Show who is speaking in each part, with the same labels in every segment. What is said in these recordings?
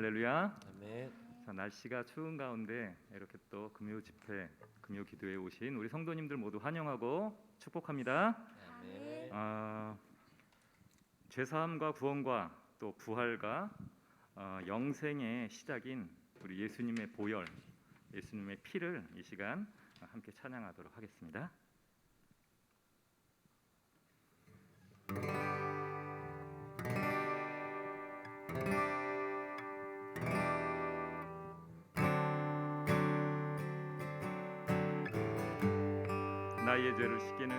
Speaker 1: 할렐루야.
Speaker 2: 아멘.
Speaker 1: 자, 날씨가 추운 가운데 이렇게 또 금요 집회, 금요 기도에 오신 우리 성도님들 모두 환영하고 축복합니다.
Speaker 2: 아멘.
Speaker 1: 죄사함과 구원과 또 부활과 영생의 시작인 우리 예수님의 보혈, 예수님의 피를 이 시간 함께 찬양하도록 하겠습니다. 나의 죄를 씻기는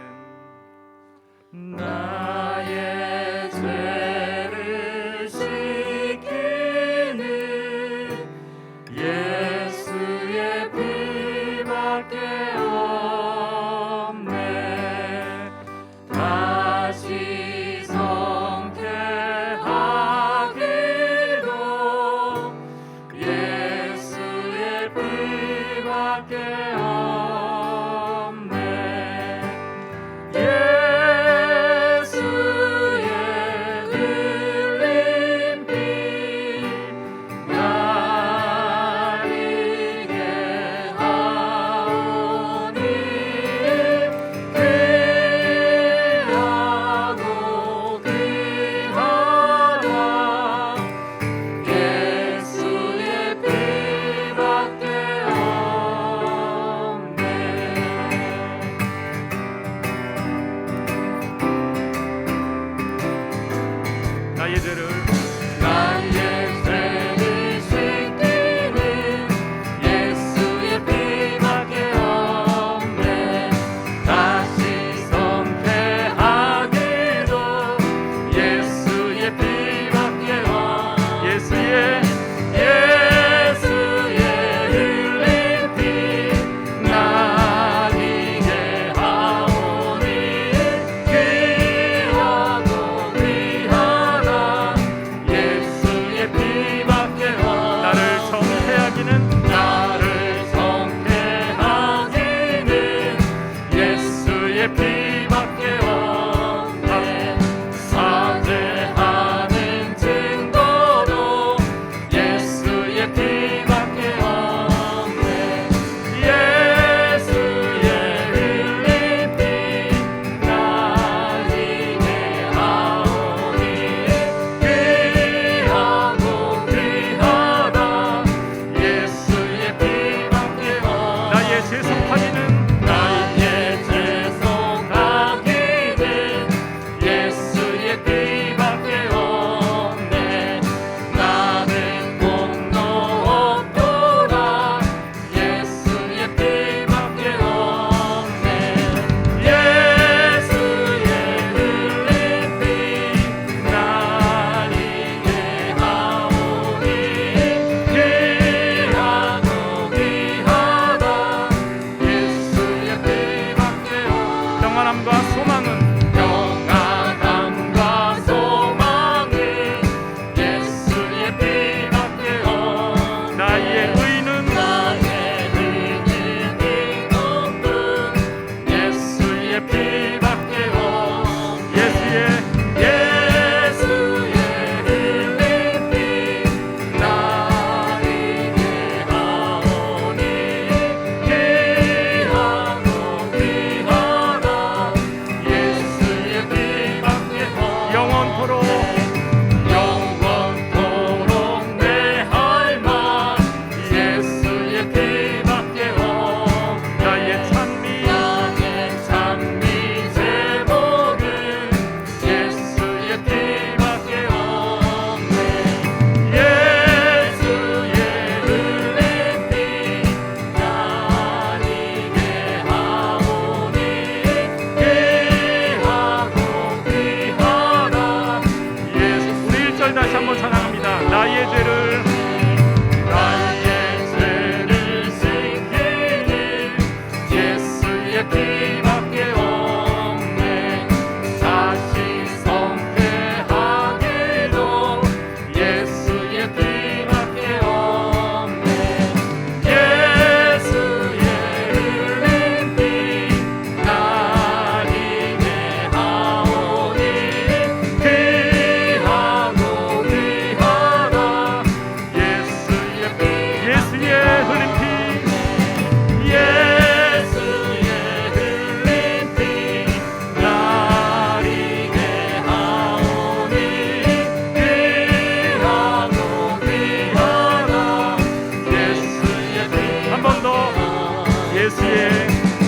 Speaker 2: 나의 죄를 씻기는 예수의 피밖에 없네. 다시 성케하기도 예수의 피밖에 없네.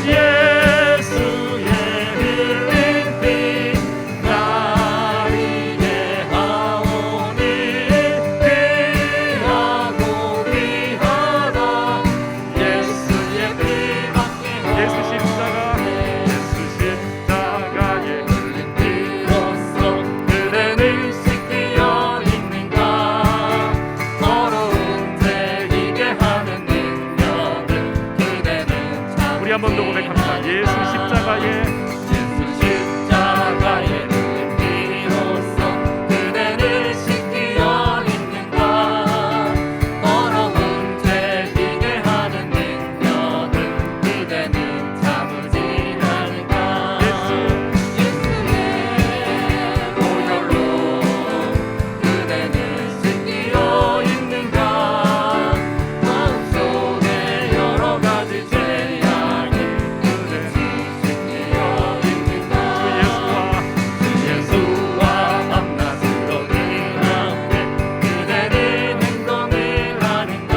Speaker 2: 예수의 흘린 피 날 이해하오니 귀하고 귀하다 예수의 피밖에
Speaker 1: 예수 십자가에
Speaker 2: 흘린 피로써 그대는 씻기어 있는가 더러운 죄 이게 하는 능력을 그대는
Speaker 1: 우리 한 번 더 고백합니다. 예수 십자가에
Speaker 2: 예수 십자가의 흘린 피로써 그대는 씻기어 있는가 더러운 죄 이게 하는 능력을 그대는 참으지 않을까 예수의 보혈로 그대는 씻기어 있는가 마음속에 여러 가지 죄악이 그대는 씻기어 있는가 예수와 만나서 그 앞에 그대는 행동을 하는가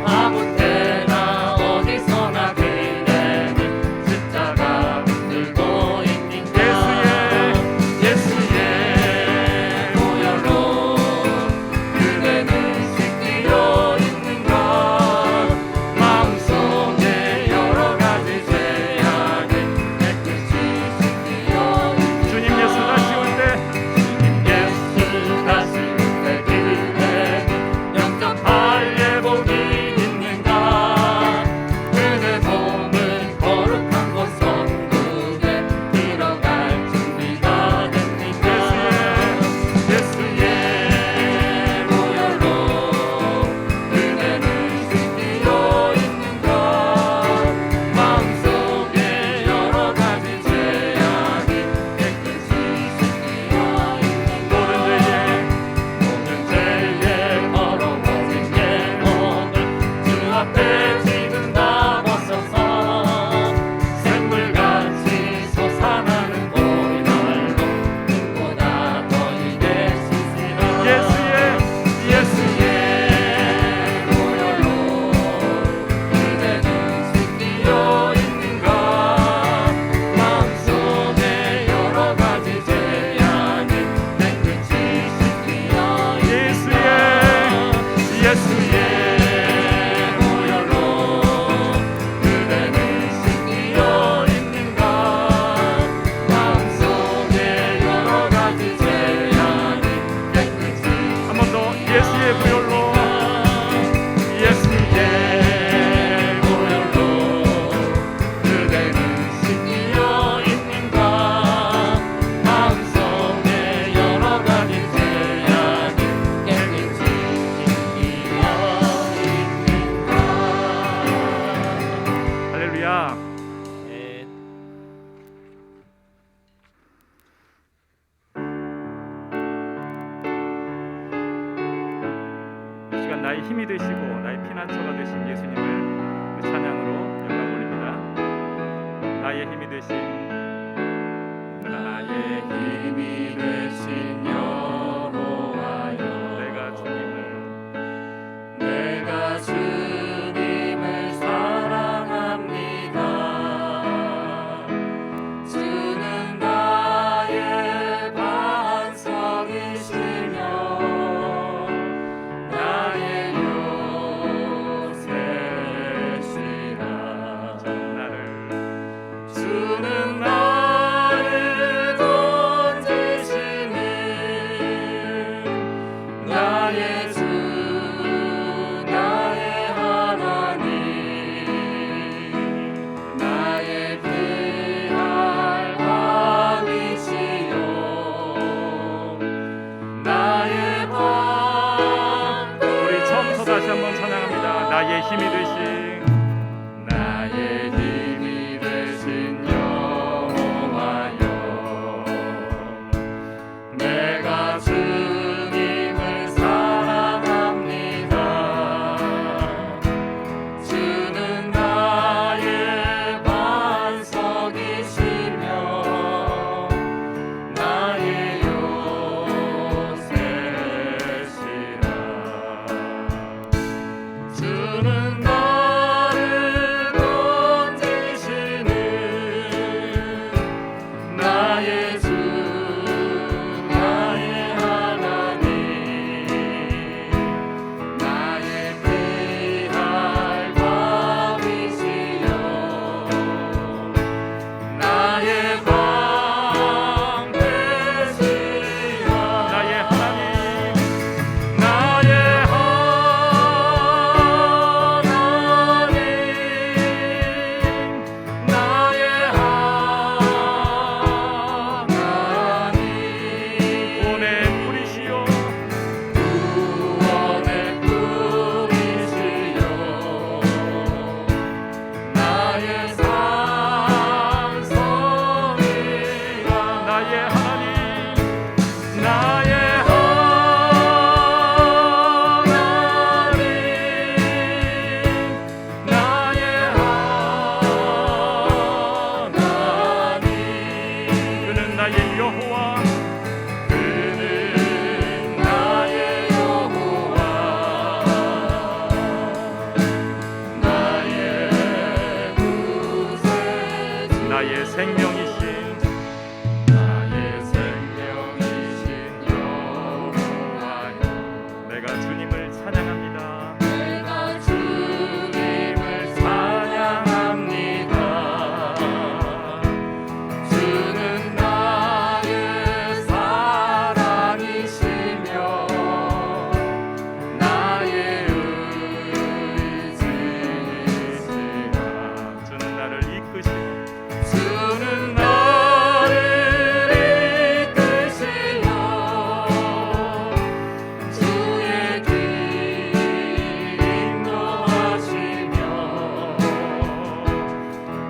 Speaker 2: 아무 때나 어디서나 그대는 십자가 들고 있는가 예수의 보혈로 그대는 씻기어 있는가 마음속에 여러 가지 죄악이 깨끗이 씻기어 있는가
Speaker 1: 주님 예수 다시 올 때
Speaker 2: 예수 다시 올때 그대는 영접할 예복이 있는가 그대 몸은 거룩한 곳 성국에 들어갈 준비가 됐는가 예수의 보혈로 그대는 씻기어 있는가 마음속에 여러 가지 죄악이 깨끗이 씻기어 있는가 모든 죄에 더러워진 예복을 주 앞에 지금 다 벗어서 샘물같이 솟아나는 보혈로 눈보다 더 이게 씻으라 예수의 보혈로 그대는 씻기어 있는가 마음속에 여러 가지 죄악이 깨끗이 씻기어 예수의 보혈로 그대는 씻기어 있는가 마음속에 여러 가지 죄악이 깨끗이
Speaker 1: 한 번 더 예수의 보혈로
Speaker 2: 예수의 보혈로 그대는 씻기어 있는가 마음속에 여러 가지 죄악이 깨끗이 씻기어 있는가
Speaker 1: 할렐루야. 이 시간 나의 힘이 되시고 나의 피난처가 되신 예수님을 찬양으로 영광 올립니다. 나의 힘이 되신
Speaker 2: 나의 힘이 되신 여호와여 내가 주님을 사랑합니다 주는 나의 반석이시며 나의 요새시라 주는 나를 던지시는 나의 주 나의 하나님 나의 피할 왕이시요 나의 방
Speaker 1: 우리 처음부터 다시 한번 찬양합니다. 나의 힘이 되신
Speaker 2: 나의 힘이 되신 여호와여 내가 주님을 사랑합니다 주는 나의 반석이시며 나의 요새시라 주는 나를
Speaker 1: 주님을 찬양합니다.
Speaker 2: 내가 주님을 찬양합니다. 주는 나의 사랑이시며 나의 의지시라.
Speaker 1: 주는 나를 이끄시고
Speaker 2: 주는 나를 이끄시며 주의 길 인도하시며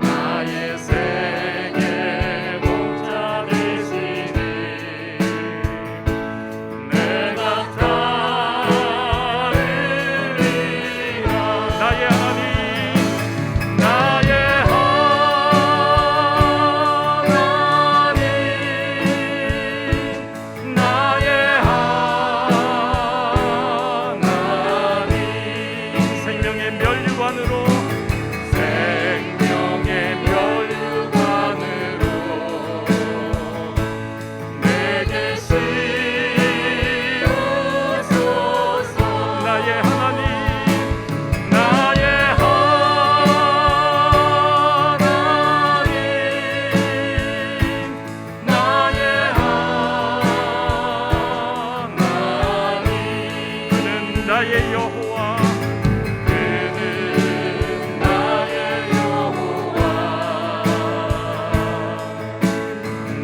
Speaker 2: 나의 생애 목자 되시니 내가 따르리라.
Speaker 1: 나의 하나님
Speaker 2: 나의 하나님
Speaker 1: 생명의 면류관으로
Speaker 2: 생명의 멸류관으로 내게 씌우소서.
Speaker 1: 나의 하나님
Speaker 2: 나의 하나님 나의 하나님
Speaker 1: 그는 나의 여호와
Speaker 2: 그는 나의 여호와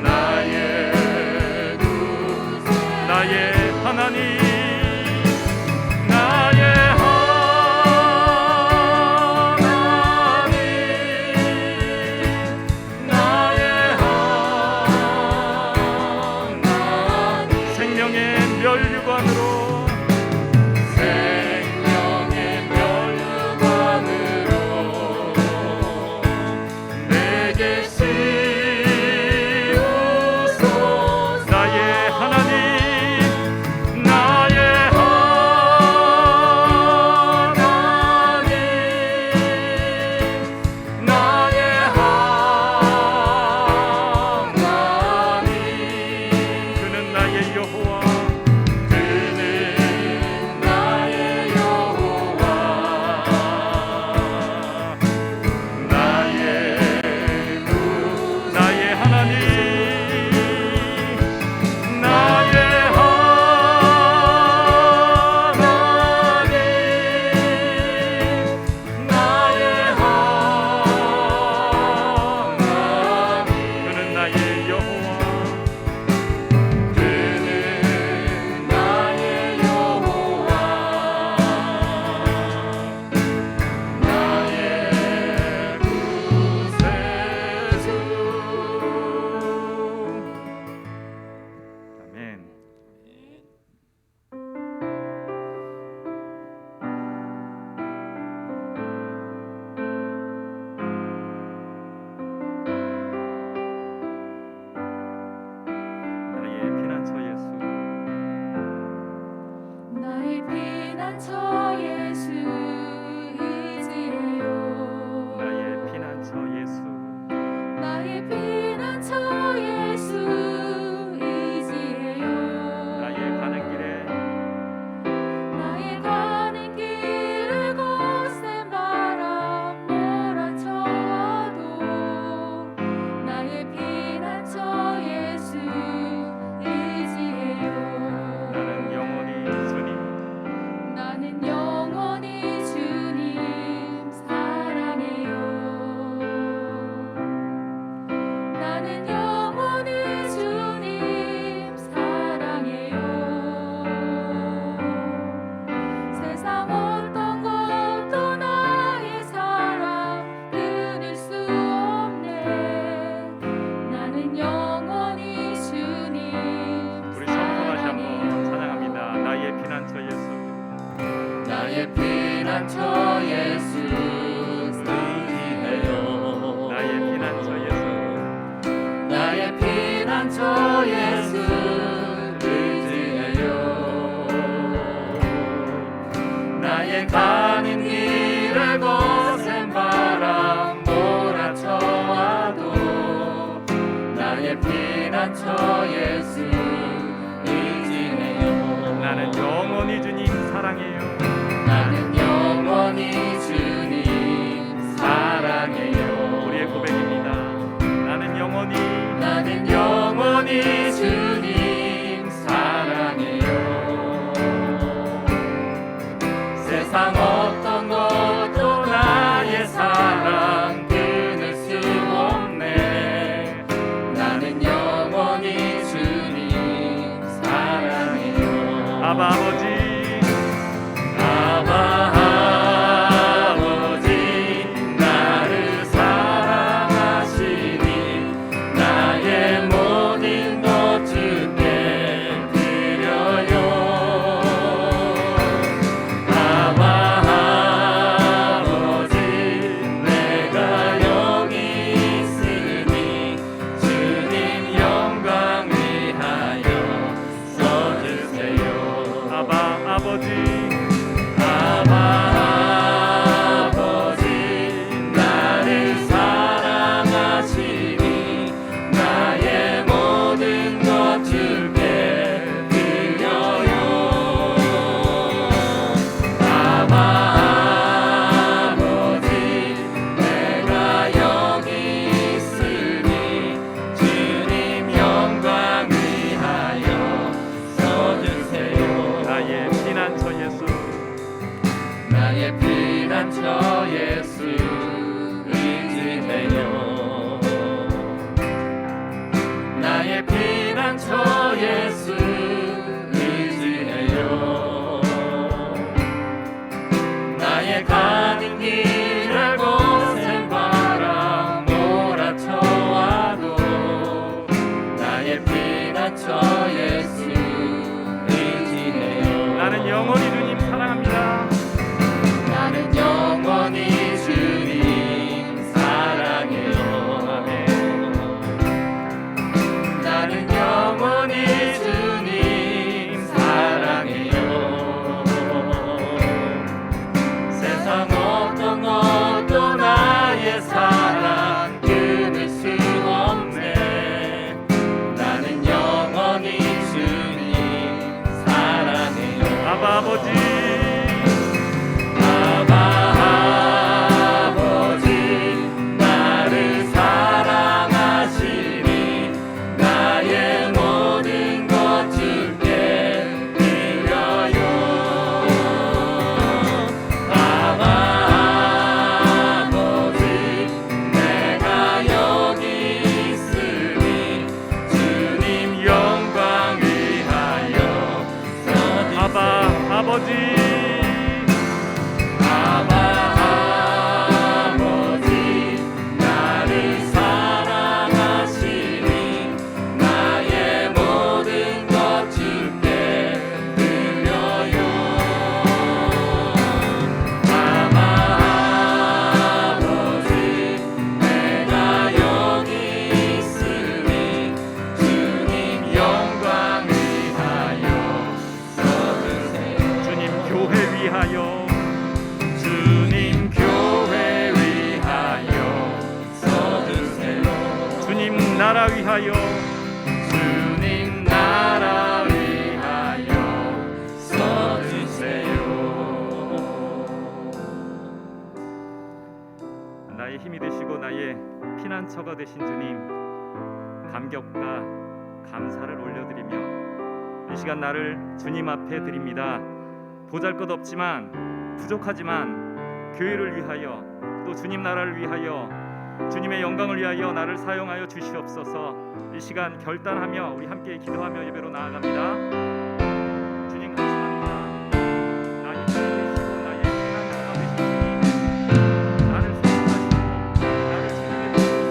Speaker 2: 나의 구세
Speaker 1: 나의 하나님
Speaker 2: 나의 하나님 나의 하나님
Speaker 1: 생명의 면류관으로
Speaker 2: 생명의 멸류관으로 내게 씌우소서.
Speaker 1: 나의 하나님
Speaker 2: 나의 하나님 나의 하나님
Speaker 1: 그는 나의 여호와
Speaker 2: 그는 나의 여호와 나의 구세
Speaker 1: 나의 하나님
Speaker 2: 나의 하나님 나의 하나님
Speaker 1: 그는 나의 여호와
Speaker 2: 그는 나의 여호와 나의 구세주.
Speaker 1: 아멘. 나의 피난처 예수
Speaker 3: 나의 피난처 예수 의지해요.
Speaker 1: 나의 피난처 예수
Speaker 3: 나의 피난처 예수 의지해요.
Speaker 1: 나의 가는 길에
Speaker 3: 나의 가는 길을 거센 바람 몰아쳐와도 나의 피난처 예수 의지해요.
Speaker 1: 나는 영원히 주님
Speaker 3: 나는 영원히 주님 사랑해요. 나는 영원히 주님 사랑해요. 세상 어떤 것도 나의 사랑 끊을 수 없네. 나는 영원히 주님
Speaker 1: 우리 성도다시 한번
Speaker 3: 사랑해요.
Speaker 1: 찬양합니다. 나의 피난처 예수
Speaker 2: 나의 피난처 예수 의지해요.
Speaker 1: 나의 피난처 예수
Speaker 2: 나의 피난처 예수 의지해요. 나의 가는 길을 거센 바람 몰아쳐와도 나의 피난처 예수 의지해요.
Speaker 1: 나는 영원히 주님 사랑해요.
Speaker 2: 세상 어떤 것도 나의 사랑 끊을 수 없네. 나는 영원히 주님 사랑해요.
Speaker 1: 아바 아버지,
Speaker 2: 아바 아버지 나를 사랑하시니 나의 모든 것 주께 드려요. 아바 아버지 내가 여기 있으니 주님 영광 위하여 써주세요.
Speaker 1: 아바 아버지,
Speaker 2: 아바 아버지 나를 사랑하시니 나의 모든 것 주께 드려요. 아바 아버지 내가 여기 있으니 주님 영광 위하여 써주세요.
Speaker 1: 나의 피난처 예수,
Speaker 2: 나의 피난처 예수 의지해요. 나의 피난처 예수 의지해요. 나의 가는 길에 거센 바람 몰아쳐와도 나의 피난처 예수 의지해요.
Speaker 1: 나는 영원히 주님 사랑합니다.
Speaker 2: 나는 영원히 주님 사랑해요. 아멘. 나는 영원히 주님 사랑해요. 세상 어떤 것도 나의 사랑 끊을 수 없네. 나는 영원히 주님 사랑해요.
Speaker 1: 아바 아버지,
Speaker 2: 아바 아버지 나를 사랑하시니 나의 모든 것 주께 드려요. 아바 아버지 내가 여기 있으니 주님 영광 위하여 써주세요.
Speaker 1: 아바 아버지,
Speaker 2: 아바 아버지 나를 사랑하시니 나의 모든 것 주께 드려요. 아바 아버지 내가 여기 있으니 주님 영광 위하여 써주세요.
Speaker 1: 주님 교회 위하여,
Speaker 2: 주님 교회 위하여 써주세요.
Speaker 1: 주님 나라 위하여,
Speaker 2: 주님 나라 위하여 써주세요.
Speaker 1: 나의 힘이 되시고 나의 피난처가 되신 주님, 감격과 감사를 올려드리며 이 시간 나를 주님 앞에 드립니다. 보잘것없지만 부족하지만 교회를 위하여 또 주님 나라를 위하여 주님의 영광을 위하여 나를 사용하여 주시옵소서. 이 시간 결단하며 우리 함께 기도하며 예배로 나아갑니다. 주님 감사합니다. 나의 힘이 되시고 나의 피난처가 되신 주님, 나를 사용하시고 나를 주님의 뜻으로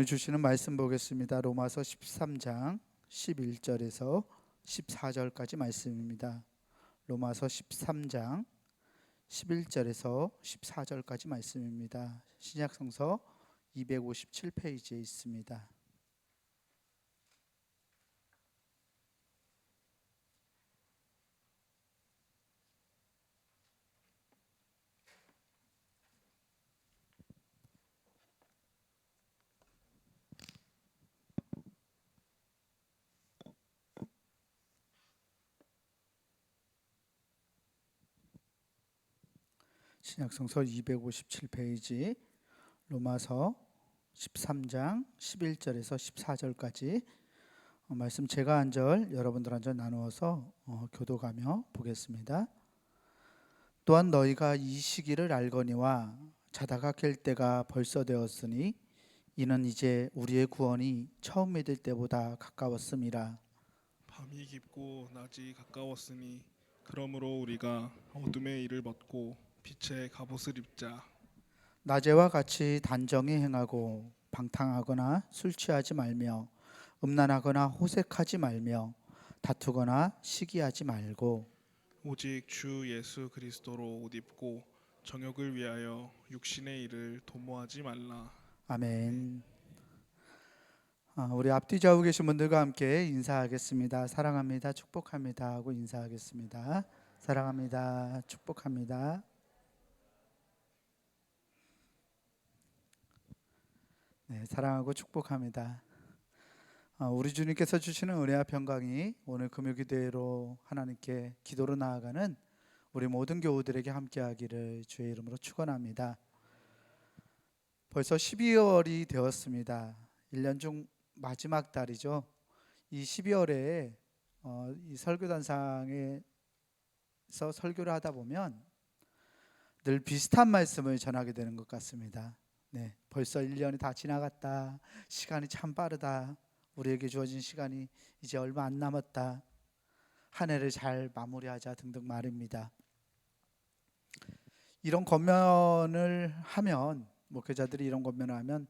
Speaker 4: 주시는 말씀 보겠습니다. 로마서 13장 11절에서 14절까지 말씀입니다. 로마서 13장 11절에서 14절까지 말씀입니다. 신약성서 257페이지에 있습니다. 신약성서 257페이지 로마서 13장 11절에서 14절까지 말씀 제가 한 절 여러분들 한 절 나누어서 교도가며 보겠습니다. 또한 너희가 이 시기를 알거니와 자다가 깰 때가 벌써 되었으니 이는 이제 우리의 구원이 처음 믿을 때보다 가까웠음이라.
Speaker 2: 밤이 깊고 낮이 가까웠으니 그러므로 우리가 어둠의 일을 벗고 빛의 갑옷을 입자.
Speaker 4: 낮에와 같이 단정히 행하고 방탕하거나 술 취하지 말며 음란하거나 호색하지 말며 다투거나 시기하지 말고
Speaker 2: 오직 주 예수 그리스도로 옷 입고 정욕을 위하여 육신의 일을 도모하지 말라.
Speaker 4: 아멘. 우리 앞뒤 좌우 계신 분들과 함께 인사하겠습니다. 사랑합니다, 축복합니다 하고 인사하겠습니다. 사랑합니다, 축복합니다. 네, 사랑하고 축복합니다. 우리 주님께서 주시는 은혜와 평강이 오늘 금요기도회로 하나님께 기도로 나아가는 우리 모든 교우들에게 함께하기를 주의 이름으로 축원합니다. 벌써 12월이 되었습니다. 1년 중 마지막 달이죠. 이 12월에 이 설교단상에서 설교를 하다 보면 늘 비슷한 말씀을 전하게 되는 것 같습니다. 네, 벌써 1년이 다 지나갔다. 시간이 참 빠르다. 우리에게 주어진 시간이 이제 얼마 안 남았다. 한 해를 잘 마무리하자 등등 말입니다. 이런 권면을 하면 목회자들이 이런 권면을 하면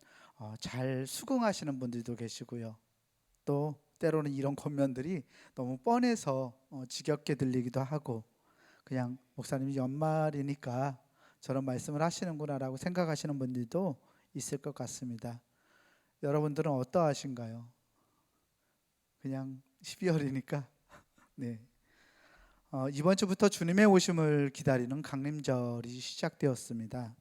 Speaker 4: 잘 수긍하시는 분들도 계시고요. 또 때로는 이런 권면들이 너무 뻔해서 지겹게 들리기도 하고 그냥 목사님이 연말이니까 저런 말씀을 하시는구나라고 생각하시는 분들도 있을 것 같습니다. 여러분들은 어떠하신가요? 그냥 12월이니까 네. 이번 주부터 주님의 오심을 기다리는 강림절이 시작되었습니다.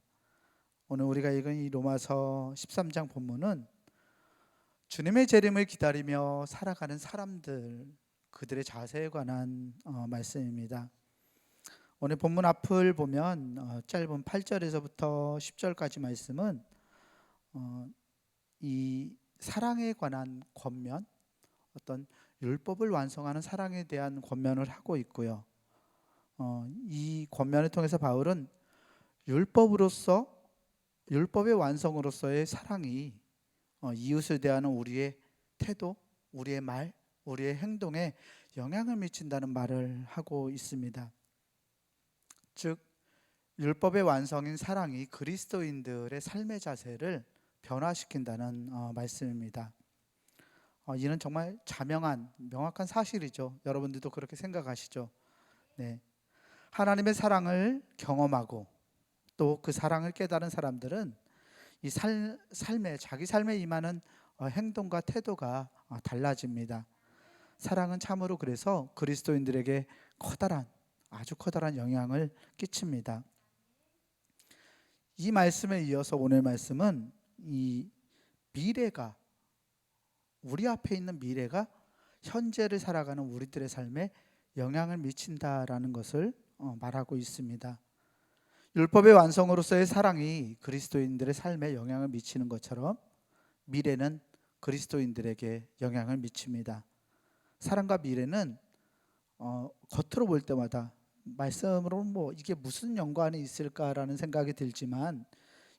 Speaker 4: 오늘 우리가 읽은 이 로마서 13장 본문은 주님의 재림을 기다리며 살아가는 사람들, 그들의 자세에 관한 말씀입니다. 오늘 본문 앞을 보면 짧은 8절에서부터 10절까지 말씀은 이 사랑에 관한 권면, 어떤 율법을 완성하는 사랑에 대한 권면을 하고 있고요. 이 권면을 통해서 바울은 율법의 완성으로서의 사랑이 이웃을 대하는 우리의 태도, 우리의 말, 우리의 행동에 영향을 미친다는 말을 하고 있습니다. 즉 율법의 완성인 사랑이 그리스도인들의 삶의 자세를 변화시킨다는 말씀입니다. 이는 정말 자명한 명확한 사실이죠. 여러분들도 그렇게 생각하시죠? 네. 하나님의 사랑을 경험하고 또 그 사랑을 깨달은 사람들은 이 자기 삶에 임하는 행동과 태도가 달라집니다. 사랑은 참으로 그래서 그리스도인들에게 아주 커다란 영향을 끼칩니다. 이 말씀에 이어서 오늘 말씀은 이 미래가, 우리 앞에 있는 미래가 현재를 살아가는 우리들의 삶에 영향을 미친다라는 것을 말하고 있습니다. 율법의 완성으로서의 사랑이 그리스도인들의 삶에 영향을 미치는 것처럼 미래는 그리스도인들에게 영향을 미칩니다. 사랑과 미래는 겉으로 볼 때마다 말씀으로 이게 무슨 연관이 있을까라는 생각이 들지만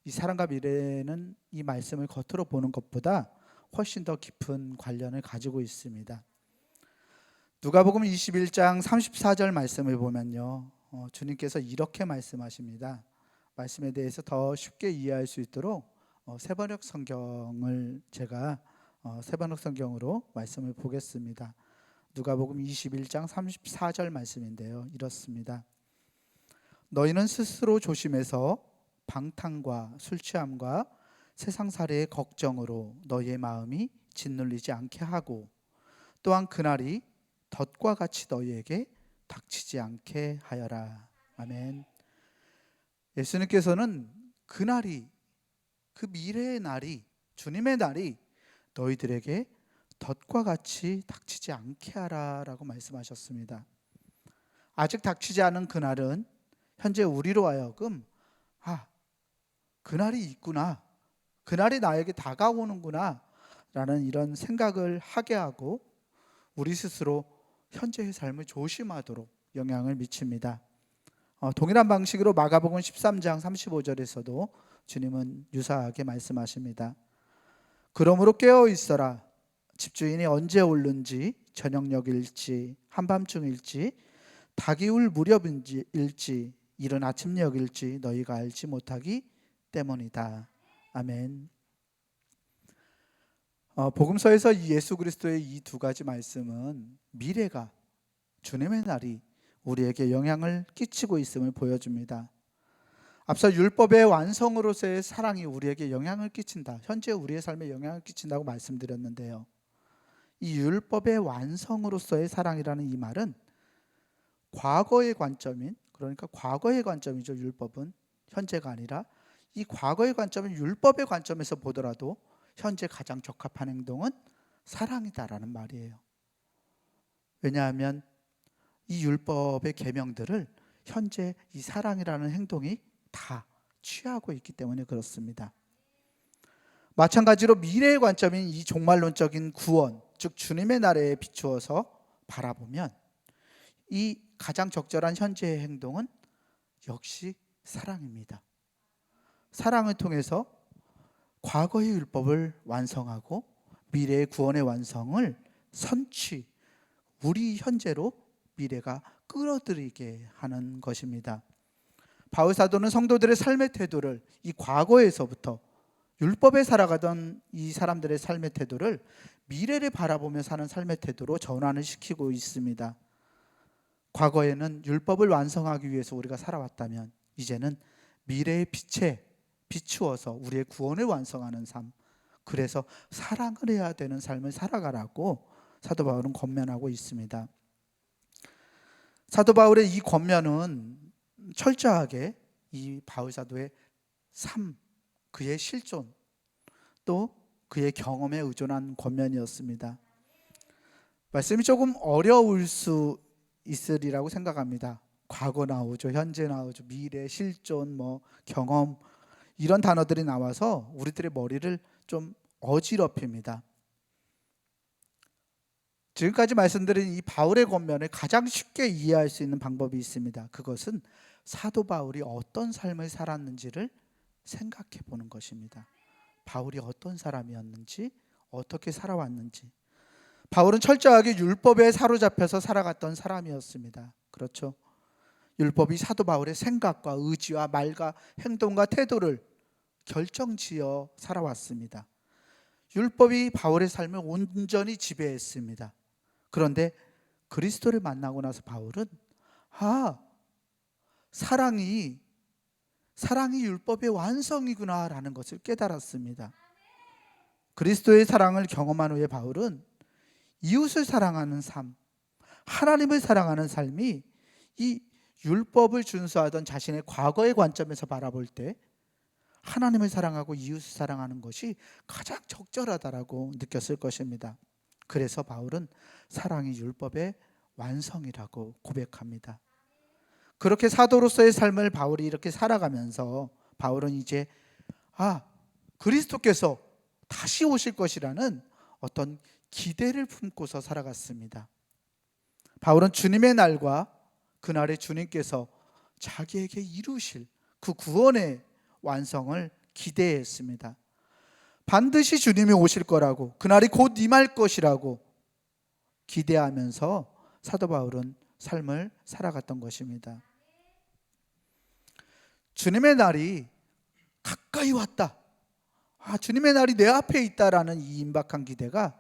Speaker 4: 이 사랑과 미래는 이 말씀을 겉으로 보는 것보다 훨씬 더 깊은 관련을 가지고 있습니다. 누가복음 21장 34절 말씀을 보면요, 주님께서 이렇게 말씀하십니다. 말씀에 대해서 더 쉽게 이해할 수 있도록 세번역 성경을 제가 세번역 성경으로 말씀을 보겠습니다. 누가복음 21장 34절 말씀인데요. 이렇습니다. 너희는 스스로 조심해서 방탕과 술 취함과 세상살이의 걱정으로 너희의 마음이 짓눌리지 않게 하고 또한 그날이 덫과 같이 너희에게 닥치지 않게 하여라. 아멘. 예수님께서는 그날이, 그 미래의 날이, 주님의 날이 너희들에게 덫과 같이 닥치지 않게 하라라고 말씀하셨습니다. 아직 닥치지 않은 그날은 현재 우리로 하여금 그날이 있구나, 그날이 나에게 다가오는구나 라는 이런 생각을 하게 하고 우리 스스로 현재의 삶을 조심하도록 영향을 미칩니다. 동일한 방식으로 마가복음 13장 35절에서도 주님은 유사하게 말씀하십니다. 그러므로 깨어 있어라. 집주인이 언제 오는지, 저녁녘일지 한밤중일지 닭이 울 무렵일지 이른 아침녘일지 너희가 알지 못하기 때문이다. 아멘. 복음서에서 이 예수 그리스도의 이 두 가지 말씀은 미래가, 주님의 날이 우리에게 영향을 끼치고 있음을 보여줍니다. 앞서 율법의 완성으로서의 사랑이 우리에게 영향을 끼친다, 현재 우리의 삶에 영향을 끼친다고 말씀드렸는데요. 이 율법의 완성으로서의 사랑이라는 이 말은 과거의 관점인, 그러니까 과거의 관점이죠. 율법은 현재가 아니라 이 과거의 관점인 율법의 관점에서 보더라도 현재 가장 적합한 행동은 사랑이다라는 말이에요. 왜냐하면 이 율법의 계명들을 현재 이 사랑이라는 행동이 다 취하고 있기 때문에 그렇습니다. 마찬가지로 미래의 관점인 이 종말론적인 구원, 즉 주님의 날에 비추어서 바라보면 이 가장 적절한 현재의 행동은 역시 사랑입니다. 사랑을 통해서 과거의 율법을 완성하고 미래의 구원의 완성을 우리 현재로 미래가 끌어들이게 하는 것입니다. 바울 사도는 성도들의 삶의 태도를 이 과거에서부터 율법에 살아가던 이 사람들의 삶의 태도를 미래를 바라보며 사는 삶의 태도로 전환을 시키고 있습니다. 과거에는 율법을 완성하기 위해서 우리가 살아왔다면 이제는 미래의 빛에 비추어서 우리의 구원을 완성하는 삶, 그래서 사랑을 해야 되는 삶을 살아가라고 사도 바울은 권면하고 있습니다. 사도 바울의 이 권면은 철저하게 이 바울 사도의 삶, 그의 실존, 또 그의 경험에 의존한 권면이었습니다. 말씀이 조금 어려울 수 있으리라고 생각합니다. 과거 나오죠, 현재 나오죠, 미래, 실존, 경험, 이런 단어들이 나와서 우리들의 머리를 좀 어지럽힙니다. 지금까지 말씀드린 이 바울의 권면을 가장 쉽게 이해할 수 있는 방법이 있습니다. 그것은 사도 바울이 어떤 삶을 살았는지를 생각해 보는 것입니다. 바울이 어떤 사람이었는지, 어떻게 살아왔는지. 바울은 철저하게 율법에 사로잡혀서 살아갔던 사람이었습니다. 그렇죠? 율법이 사도 바울의 생각과 의지와 말과 행동과 태도를 결정지어 살아왔습니다. 율법이 바울의 삶을 온전히 지배했습니다. 그런데 그리스도를 만나고 나서 바울은 사랑이 율법의 완성이구나라는 것을 깨달았습니다. 그리스도의 사랑을 경험한 후에 바울은 이웃을 사랑하는 삶, 하나님을 사랑하는 삶이 이 율법을 준수하던 자신의 과거의 관점에서 바라볼 때 하나님을 사랑하고 이웃을 사랑하는 것이 가장 적절하다라고 느꼈을 것입니다. 그래서 바울은 사랑이 율법의 완성이라고 고백합니다. 그렇게 사도로서의 삶을 바울이 이렇게 살아가면서 바울은 이제 그리스도께서 다시 오실 것이라는 어떤 기대를 품고서 살아갔습니다. 바울은 주님의 날과 그날에 주님께서 자기에게 이루실 그 구원의 완성을 기대했습니다. 반드시 주님이 오실 거라고, 그날이 곧 임할 것이라고 기대하면서 사도 바울은 삶을 살아갔던 것입니다. 주님의 날이 가까이 왔다. 주님의 날이 내 앞에 있다라는 이 임박한 기대가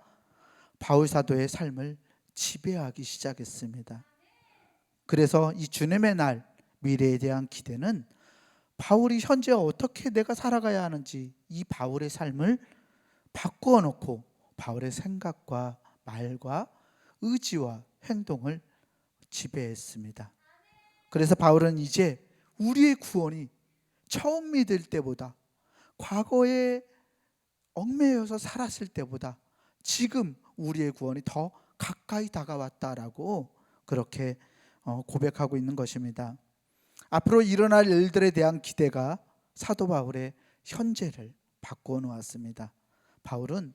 Speaker 4: 바울 사도의 삶을 지배하기 시작했습니다. 그래서 이 주님의 날, 미래에 대한 기대는 바울이 현재 어떻게 내가 살아가야 하는지 이 바울의 삶을 바꾸어 놓고 바울의 생각과 말과 의지와 행동을 지배했습니다. 그래서 바울은 이제 우리의 구원이 처음 믿을 때보다, 과거에 얽매여서 살았을 때보다 지금 우리의 구원이 더 가까이 다가왔다라고 그렇게 고백하고 있는 것입니다. 앞으로 일어날 일들에 대한 기대가 사도 바울의 현재를 바꾸어 놓았습니다. 바울은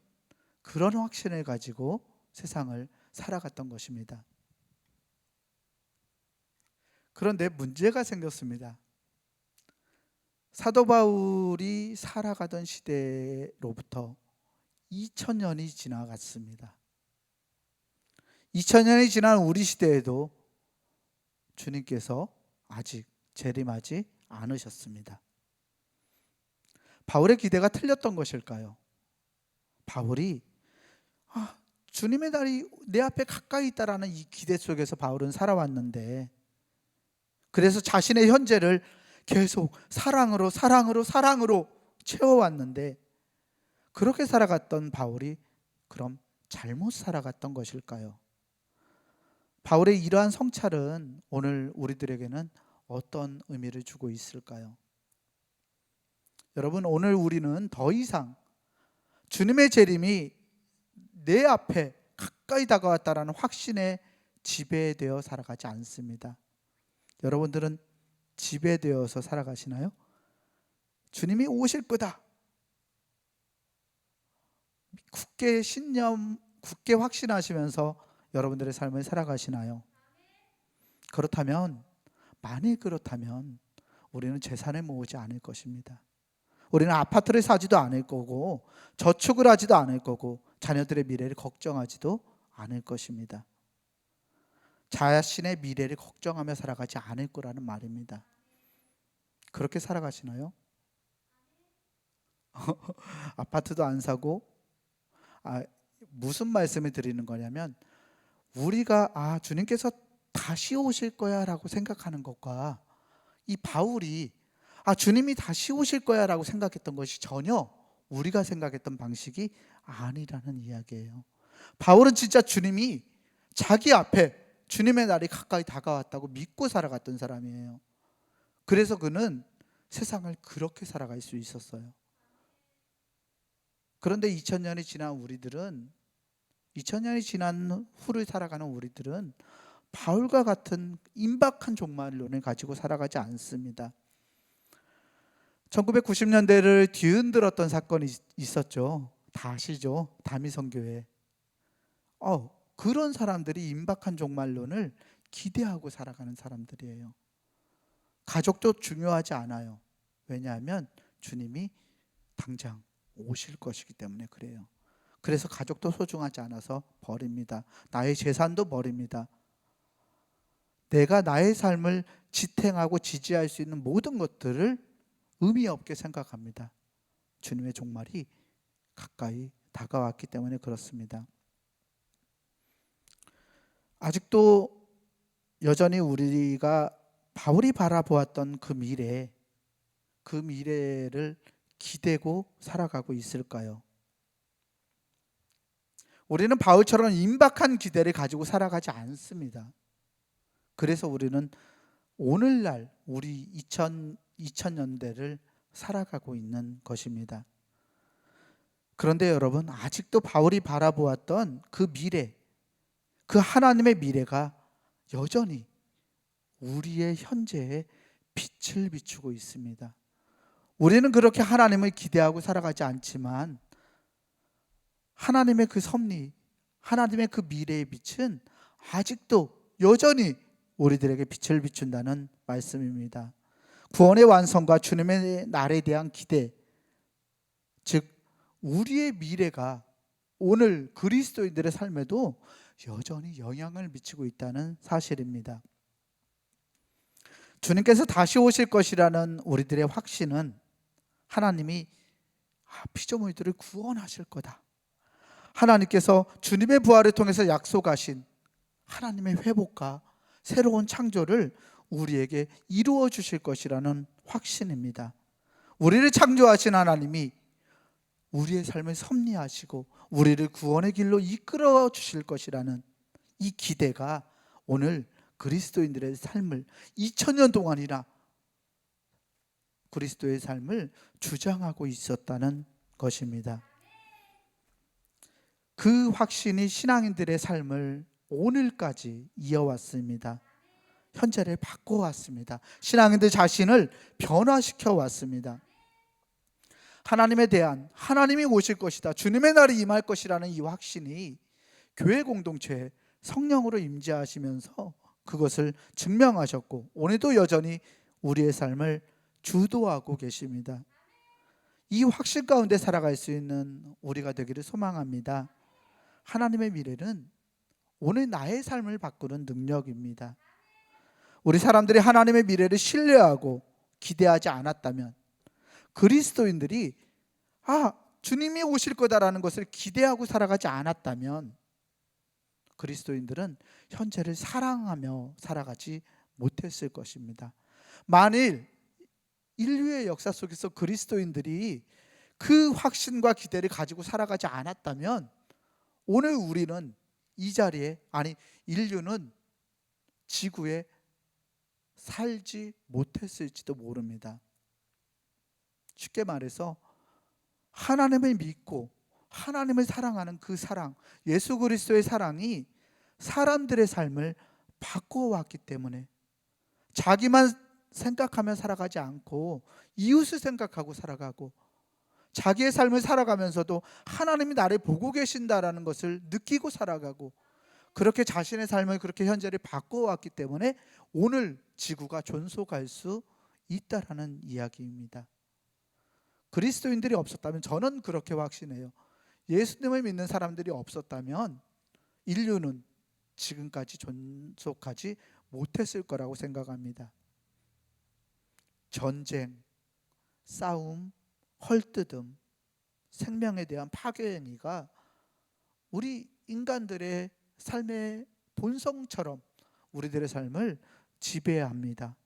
Speaker 4: 그런 확신을 가지고 세상을 살아갔던 것입니다. 그런데 문제가 생겼습니다. 사도 바울이 살아가던 시대로부터 2000년이 지나갔습니다. 2000년이 지난 우리 시대에도 주님께서 아직 재림하지 않으셨습니다. 바울의 기대가 틀렸던 것일까요? 바울이 주님의 날이 내 앞에 가까이 있다라는 이 기대 속에서 바울은 살아왔는데, 그래서 자신의 현재를 계속 사랑으로 채워왔는데, 그렇게 살아갔던 바울이 그럼 잘못 살아갔던 것일까요? 바울의 이러한 성찰은 오늘 우리들에게는 어떤 의미를 주고 있을까요? 여러분, 오늘 우리는 더 이상 주님의 재림이 내 앞에 가까이 다가왔다라는 확신에 지배되어 살아가지 않습니다. 여러분들은 지배되어서 살아가시나요? 주님이 오실 거다, 굳게 신념, 굳게 확신하시면서 여러분들의 삶을 살아가시나요? 만일 그렇다면 우리는 재산을 모으지 않을 것입니다. 우리는 아파트를 사지도 않을 거고, 저축을 하지도 않을 거고, 자녀들의 미래를 걱정하지도 않을 것입니다. 자신의 미래를 걱정하며 살아가지 않을 거라는 말입니다. 그렇게 살아가시나요? 아파트도 안 사고, 무슨 말씀을 드리는 거냐면, 우리가 주님께서 다시 오실 거야 라고 생각하는 것과 이 바울이 주님이 다시 오실 거야 라고 생각했던 것이 전혀 우리가 생각했던 방식이 아니라는 이야기예요. 바울은 진짜 주님이 자기 앞에 주님의 날이 가까이 다가왔다고 믿고 살아갔던 사람이에요. 그래서 그는 세상을 그렇게 살아갈 수 있었어요. 그런데 2000년이 지난 후를 살아가는 우리들은 바울과 같은 임박한 종말론을 가지고 살아가지 않습니다. 1990년대를 뒤흔들었던 사건이 있었죠. 다 아시죠? 다미성교회. 그런 사람들이 임박한 종말론을 기대하고 살아가는 사람들이에요. 가족도 중요하지 않아요. 왜냐하면 주님이 당장 오실 것이기 때문에 그래요. 그래서 가족도 소중하지 않아서 버립니다. 나의 재산도 버립니다. 내가 나의 삶을 지탱하고 지지할 수 있는 모든 것들을 의미 없게 생각합니다. 주님의 종말이 가까이 다가왔기 때문에 그렇습니다. 아직도 여전히 우리가 바울이 바라보았던 그 미래를 기대고 살아가고 있을까요? 우리는 바울처럼 임박한 기대를 가지고 살아가지 않습니다. 그래서 우리는 오늘날 우리 2000년대를 살아가고 있는 것입니다. 그런데 여러분, 아직도 바울이 바라보았던 그 미래, 그 하나님의 미래가 여전히 우리의 현재에 빛을 비추고 있습니다. 우리는 그렇게 하나님을 기대하고 살아가지 않지만 하나님의 그 섭리, 하나님의 그 미래의 빛은 아직도 여전히 우리들에게 빛을 비춘다는 말씀입니다. 구원의 완성과 주님의 날에 대한 기대, 즉 우리의 미래가 오늘 그리스도인들의 삶에도 여전히 영향을 미치고 있다는 사실입니다. 주님께서 다시 오실 것이라는 우리들의 확신은 하나님이 피조물들을 구원하실 거다. 하나님께서 주님의 부활을 통해서 약속하신 하나님의 회복과 새로운 창조를 우리에게 이루어 주실 것이라는 확신입니다. 우리를 창조하신 하나님이 우리의 삶을 섭리하시고 우리를 구원의 길로 이끌어 주실 것이라는 이 기대가 오늘 그리스도인들의 삶을 2000년 동안이나 그리스도의 삶을 주장하고 있었다는 것입니다. 그 확신이 신앙인들의 삶을 오늘까지 이어왔습니다. 현재를 바꿔왔습니다. 신앙인들 자신을 변화시켜 왔습니다. 하나님에 대한, 하나님이 오실 것이다, 주님의 날이 임할 것이라는 이 확신이 교회 공동체에 성령으로 임재하시면서 그것을 증명하셨고 오늘도 여전히 우리의 삶을 주도하고 계십니다. 이 확신 가운데 살아갈 수 있는 우리가 되기를 소망합니다. 하나님의 미래는 오늘 나의 삶을 바꾸는 능력입니다. 우리 사람들이 하나님의 미래를 신뢰하고 기대하지 않았다면, 그리스도인들이 주님이 오실 거다라는 것을 기대하고 살아가지 않았다면 그리스도인들은 현재를 사랑하며 살아가지 못했을 것입니다. 만일 인류의 역사 속에서 그리스도인들이 그 확신과 기대를 가지고 살아가지 않았다면 오늘 우리는 이 자리에, 인류는 지구에 살지 못했을지도 모릅니다. 쉽게 말해서 하나님을 믿고 하나님을 사랑하는 그 사랑, 예수 그리스도의 사랑이 사람들의 삶을 바꿔왔기 때문에 자기만 생각하며 살아가지 않고 이웃을 생각하고 살아가고 자기의 삶을 살아가면서도 하나님이 나를 보고 계신다라는 것을 느끼고 살아가고 그렇게 자신의 삶을 그렇게 현재를 바꿔왔기 때문에 오늘 지구가 존속할 수 있다라는 이야기입니다. 그리스도인들이 없었다면, 저는 그렇게 확신해요, 예수님을 믿는 사람들이 없었다면 인류는 지금까지 존속하지 못했을 거라고 생각합니다. 전쟁, 싸움, 헐뜯음, 생명에 대한 파괴행위가 우리 인간들의 삶의 본성처럼 우리들의 삶을 지배합니다.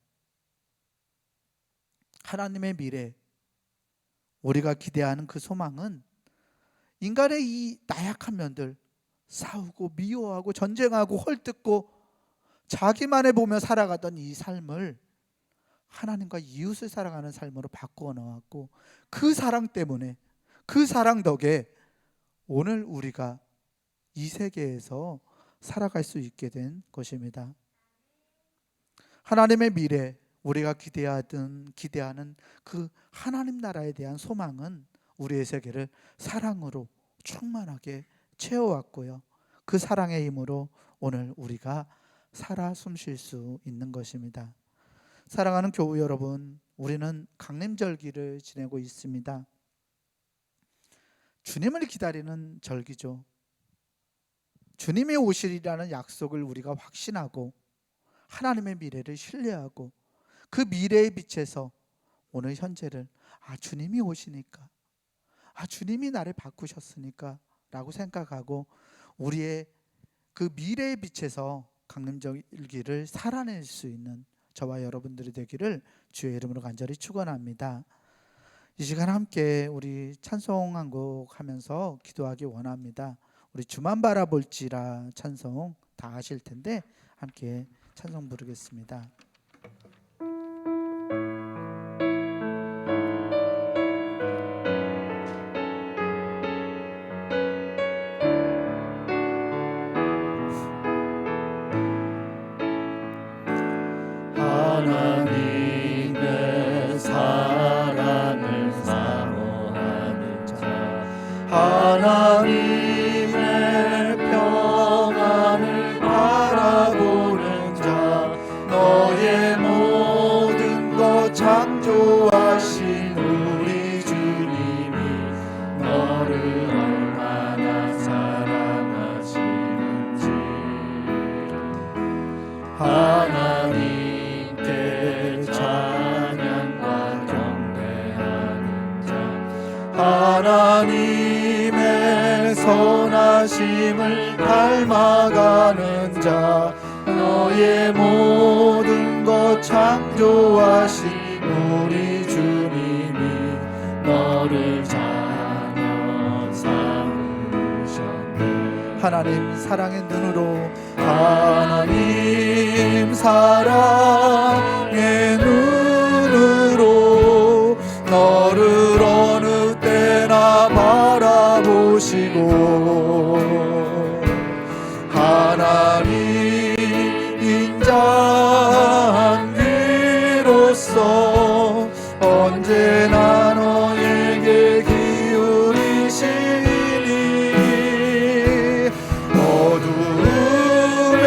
Speaker 4: 하나님의 미래, 우리가 기대하는 그 소망은 인간의 이 나약한 면들, 싸우고 미워하고 전쟁하고 헐뜯고 자기만을 보며 살아가던 이 삶을 하나님과 이웃을 사랑하는 삶으로 바꾸어 놓았고, 그 사랑 때문에, 그 사랑 덕에 오늘 우리가 이 세계에서 살아갈 수 있게 된 것입니다. 하나님의 미래, 우리가 기대하는 그 하나님 나라에 대한 소망은 우리의 세계를 사랑으로 충만하게 채워왔고요, 그 사랑의 힘으로 오늘 우리가 살아 숨쉴 수 있는 것입니다. 사랑하는 교우 여러분, 우리는 강림절기를 지내고 있습니다. 주님을 기다리는 절기죠. 주님이 오시리라는 약속을 우리가 확신하고 하나님의 미래를 신뢰하고 그 미래의 빛에서 오늘 현재를 주님이 오시니까, 주님이 나를 바꾸셨으니까 라고 생각하고 우리의 그 미래의 빛에서 강림절기를 살아낼 수 있는 저와 여러분들이 되기를 주의 이름으로 간절히 축원합니다. 이 시간 함께 우리 찬송 한 곡 하면서 기도하기 원합니다. 우리 주만 바라볼지라 찬송 다 아실 텐데 함께 찬송 부르겠습니다.
Speaker 5: 하나님의 사랑을 사모하는 자, 하나님의 평안을 바라보는 자, 너의 모든 것 창조하신 우리 주님이 너를 얼마나 사랑하시는지, 하나님께 찬양과 경배하는 자, 자 너의 모든 것 창조하신 우리 주님이 너를 자녀 삼으셨네.
Speaker 4: 하나님 사랑의 눈으로
Speaker 5: 하나님 사랑의 눈으로 너를 어느 때나 바라보시고 하나님 인자한 귀로서 언제나 너에게 기울이시니 어두움에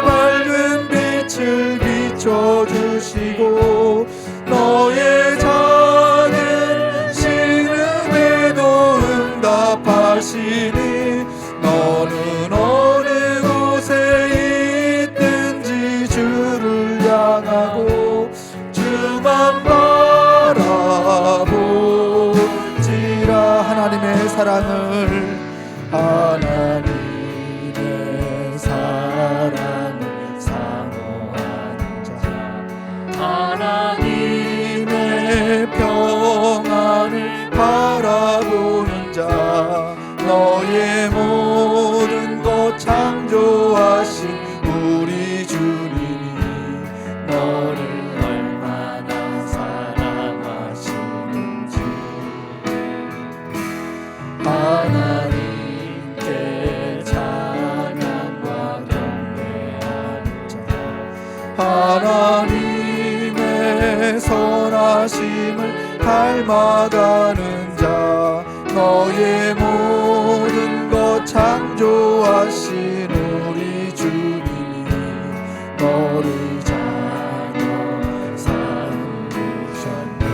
Speaker 5: 밝은 빛을 비춰주시고 너의 작은 신음에도 응답하시니 너는 어느 곳에 있든지 주를 향하고 주만 바라보지라. 하나님의 사랑을 하나님의 사랑을 사모하는 자 하나님의 평안을 바라보는 자 너의 모든 것 창조하신 우리 주님이 너를 얼마나 사랑하시는지 하나님께 찬양과 경배하는 자 하나님의 선하심을 닮아가는 자 너의 모든 것 창조하신 우리 주님이 너를 자녀 삼으셨네.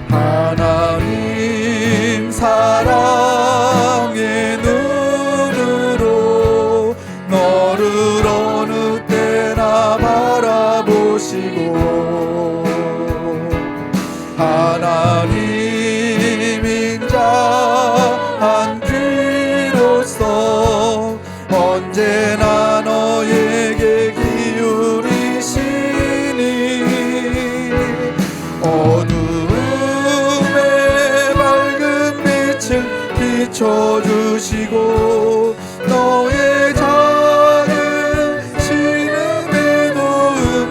Speaker 5: 하나님 사랑의 눈으로 너를 어느 때나 바라보시고 하나님 인자한 귀로서 언제나 너에게 기울이시니 어두움에 밝은 빛을 비춰주시고 너의 작은 신음에도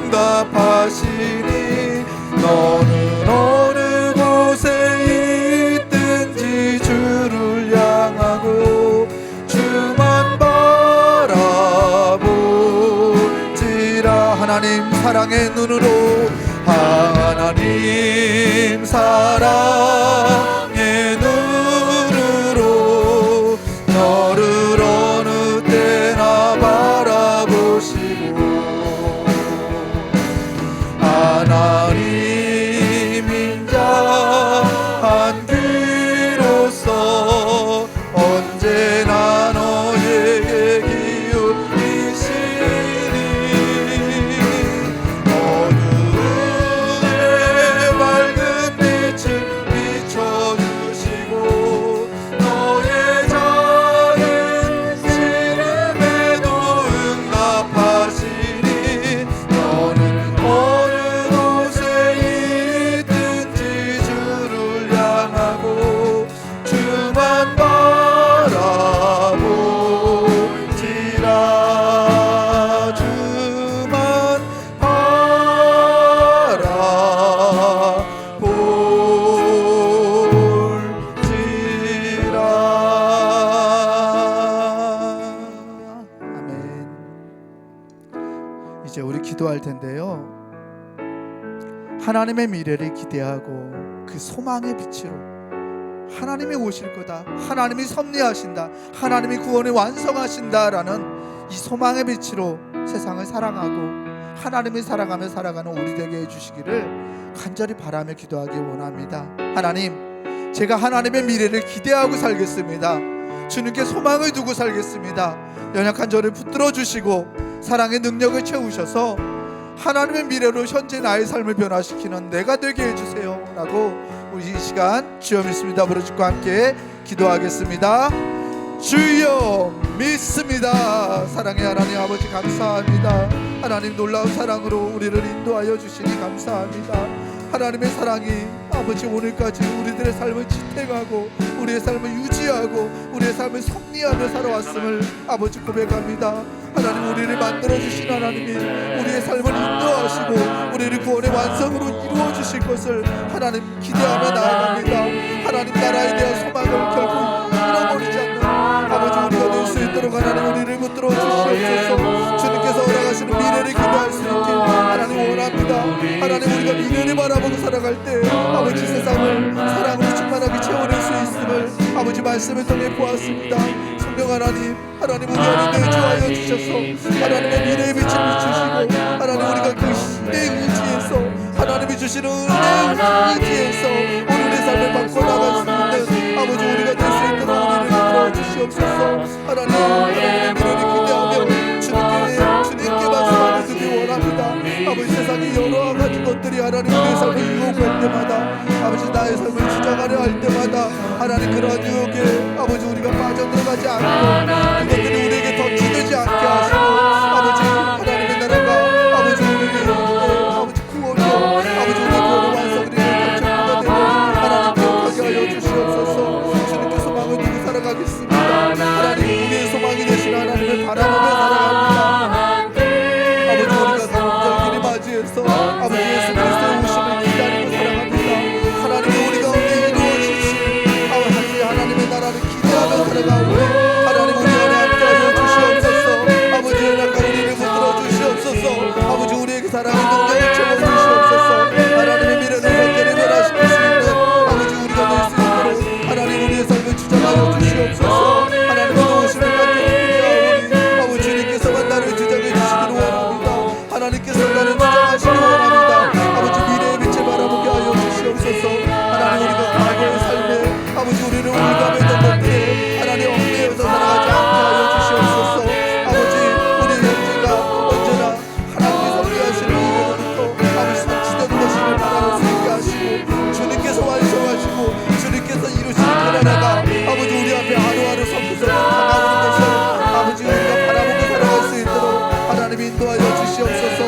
Speaker 5: 응답하시니 너는 어느 곳에 있든지 주를 향하고 주만 바라보지라. 하나님 사랑의 눈으로 하나님 사랑의 눈으로 너를 어느 때나 바라보시고 하나님 인자한 귀로서 언제나 너에게 기울이시니 어두움에 밝은 빛을 비춰주시고 너의 작은 신음에도 응답하시니 너는 어느 곳에 있든지 주를 향하고 주만 바라보지라. 주만 바라볼지라.
Speaker 4: 아멘. 이제 우리 기도할 텐데요. 하나님의 미래를 기대하고 그 소망의 빛으로 하나님이 오실 거다, 하나님이 섭리하신다, 하나님이 구원을 완성하신다라는 이 소망의 빛으로 세상을 사랑하고 하나님을 사랑하며 살아가는 우리 되게 해주시기를 간절히 바라며 기도하기 원합니다. 하나님, 제가 하나님의 미래를 기대하고 살겠습니다. 주님께 소망을 두고 살겠습니다. 연약한 저를 붙들어 주시고 사랑의 능력을 채우셔서 하나님의 미래로 현재 나의 삶을 변화시키는 내가 되게 해주세요 라고 우리 이 시간 주여 믿습니다 부르짖고 함께 기도하겠습니다.
Speaker 5: 주여 믿습니다. 사랑의 하나님 아버지 감사합니다. 하나님 놀라운 사랑으로 우리를 인도하여 주시니 감사합니다. 하나님의 사랑이 아버지 오늘까지 우리들의 삶을 지탱하고 우리의 삶을 유지하고 우리의 삶을 섭리하며 살아왔음을 아버지 고백합니다. 하나님 우리를 만들어주신 하나님이 우리의 삶을 인도하시고 우리를 구원의 완성으로 이루어주실 것을 하나님 기대하며 나아갑니다. 하나님 나라에 대한 소망을 결코 잃어버리지 않는 아버지 우리가 될 수 있도록 하나님 우리를 붙들어 주시옵소서. 주님께서 허락하시는 미래를 기대할 수 있게 하나님 원합니다. 하나님 우리가 미래를 바라보고 살아갈 때 아버지 세상을 사랑으로 충만하게 채워낼 수 있음을 아버지 말씀을 통해 보았습니다. 성령 하나님 하나님 우리 안에 내주하여 주셔서 하나님의 미래의 빛을 비추시고 하나님 우리가 그 신의 의지에서 하나님이 주시는 은혜의 의지에서 오늘의 삶을 바꿔나갈 수 있는 아버지 우리가 될 수 있도록 우리를 이끌어 주시옵소서. 하나님 하나님의 미래를 기대하며 주님께만 소망을 두기 원합니다. 아버지 세상의 여러 가지 것들이 하나님 우리의 삶을 유혹할 때마다 아버지 나의 삶을 주장하려 할 때마다 하나님 그러한 유혹에 아버지 우리가 빠져들어가지 않고 그것들이 우리에게 더 지되지 않게 하시고 아버지 하나님의 나라가 아버지 우리에게 아버지 구원이요 아버지 우리의 구원의 완성을 이루는 결정부가 되고 하나님 기억하게 하여 주시옵소서. 주님께 소망을 두고 살아가겠습니다. 하나님 우리의 소망이 되신 하나님을 바라보며 살아갑니다. 아버지 우리가 감정기를 맞이해서 아버지 예수 그리스도의 오심을 기다리고 살아갑니다. 하나님이 우리 가운데 이루어지신 아버지 하나님의 나라를 기대하며 살아가오니 하나님 우리 안에 함께하여 주시옵소서. 아버지 연약한 우리를 붙들어 주시옵소서. 아버지 우리에게 사랑의 능력을 채워주시옵소서. 하나님의 미래를 완전히 변화시킬 수 있는 아버지 우리가 될 수 있도록 하나님 우리의 삶을 주장하여 주시옵소서. 하나님의 도우심을 완전히 기대하오니 아버지 주님께서만 나를 주장해 주시기를 원합니다. 하나님께서 나를 주장하시기 원합니다. 아버지 미래의 빛을 바라보게 하여 주시옵소서. 하나님 우리가 과거의 삶에 아버지 우리를 올가매던 것들에 하나님 얽매여서 살아가지 않게 하여 주시옵소서. 아버지 우리의 현재가 언제나 하나님이 섭리하시는 이후로부터 아버지 성취되는 것을 바라볼 수 있게 하시고 주님께서 완성하시고 주님께서 이루시는 그 나라가 아버지 우리 앞에 하루하루 성취되고 다가오는 것을 아버지 우리가 바라보고 살아갈 수 있도록 하나님 인도하여 주시옵소서.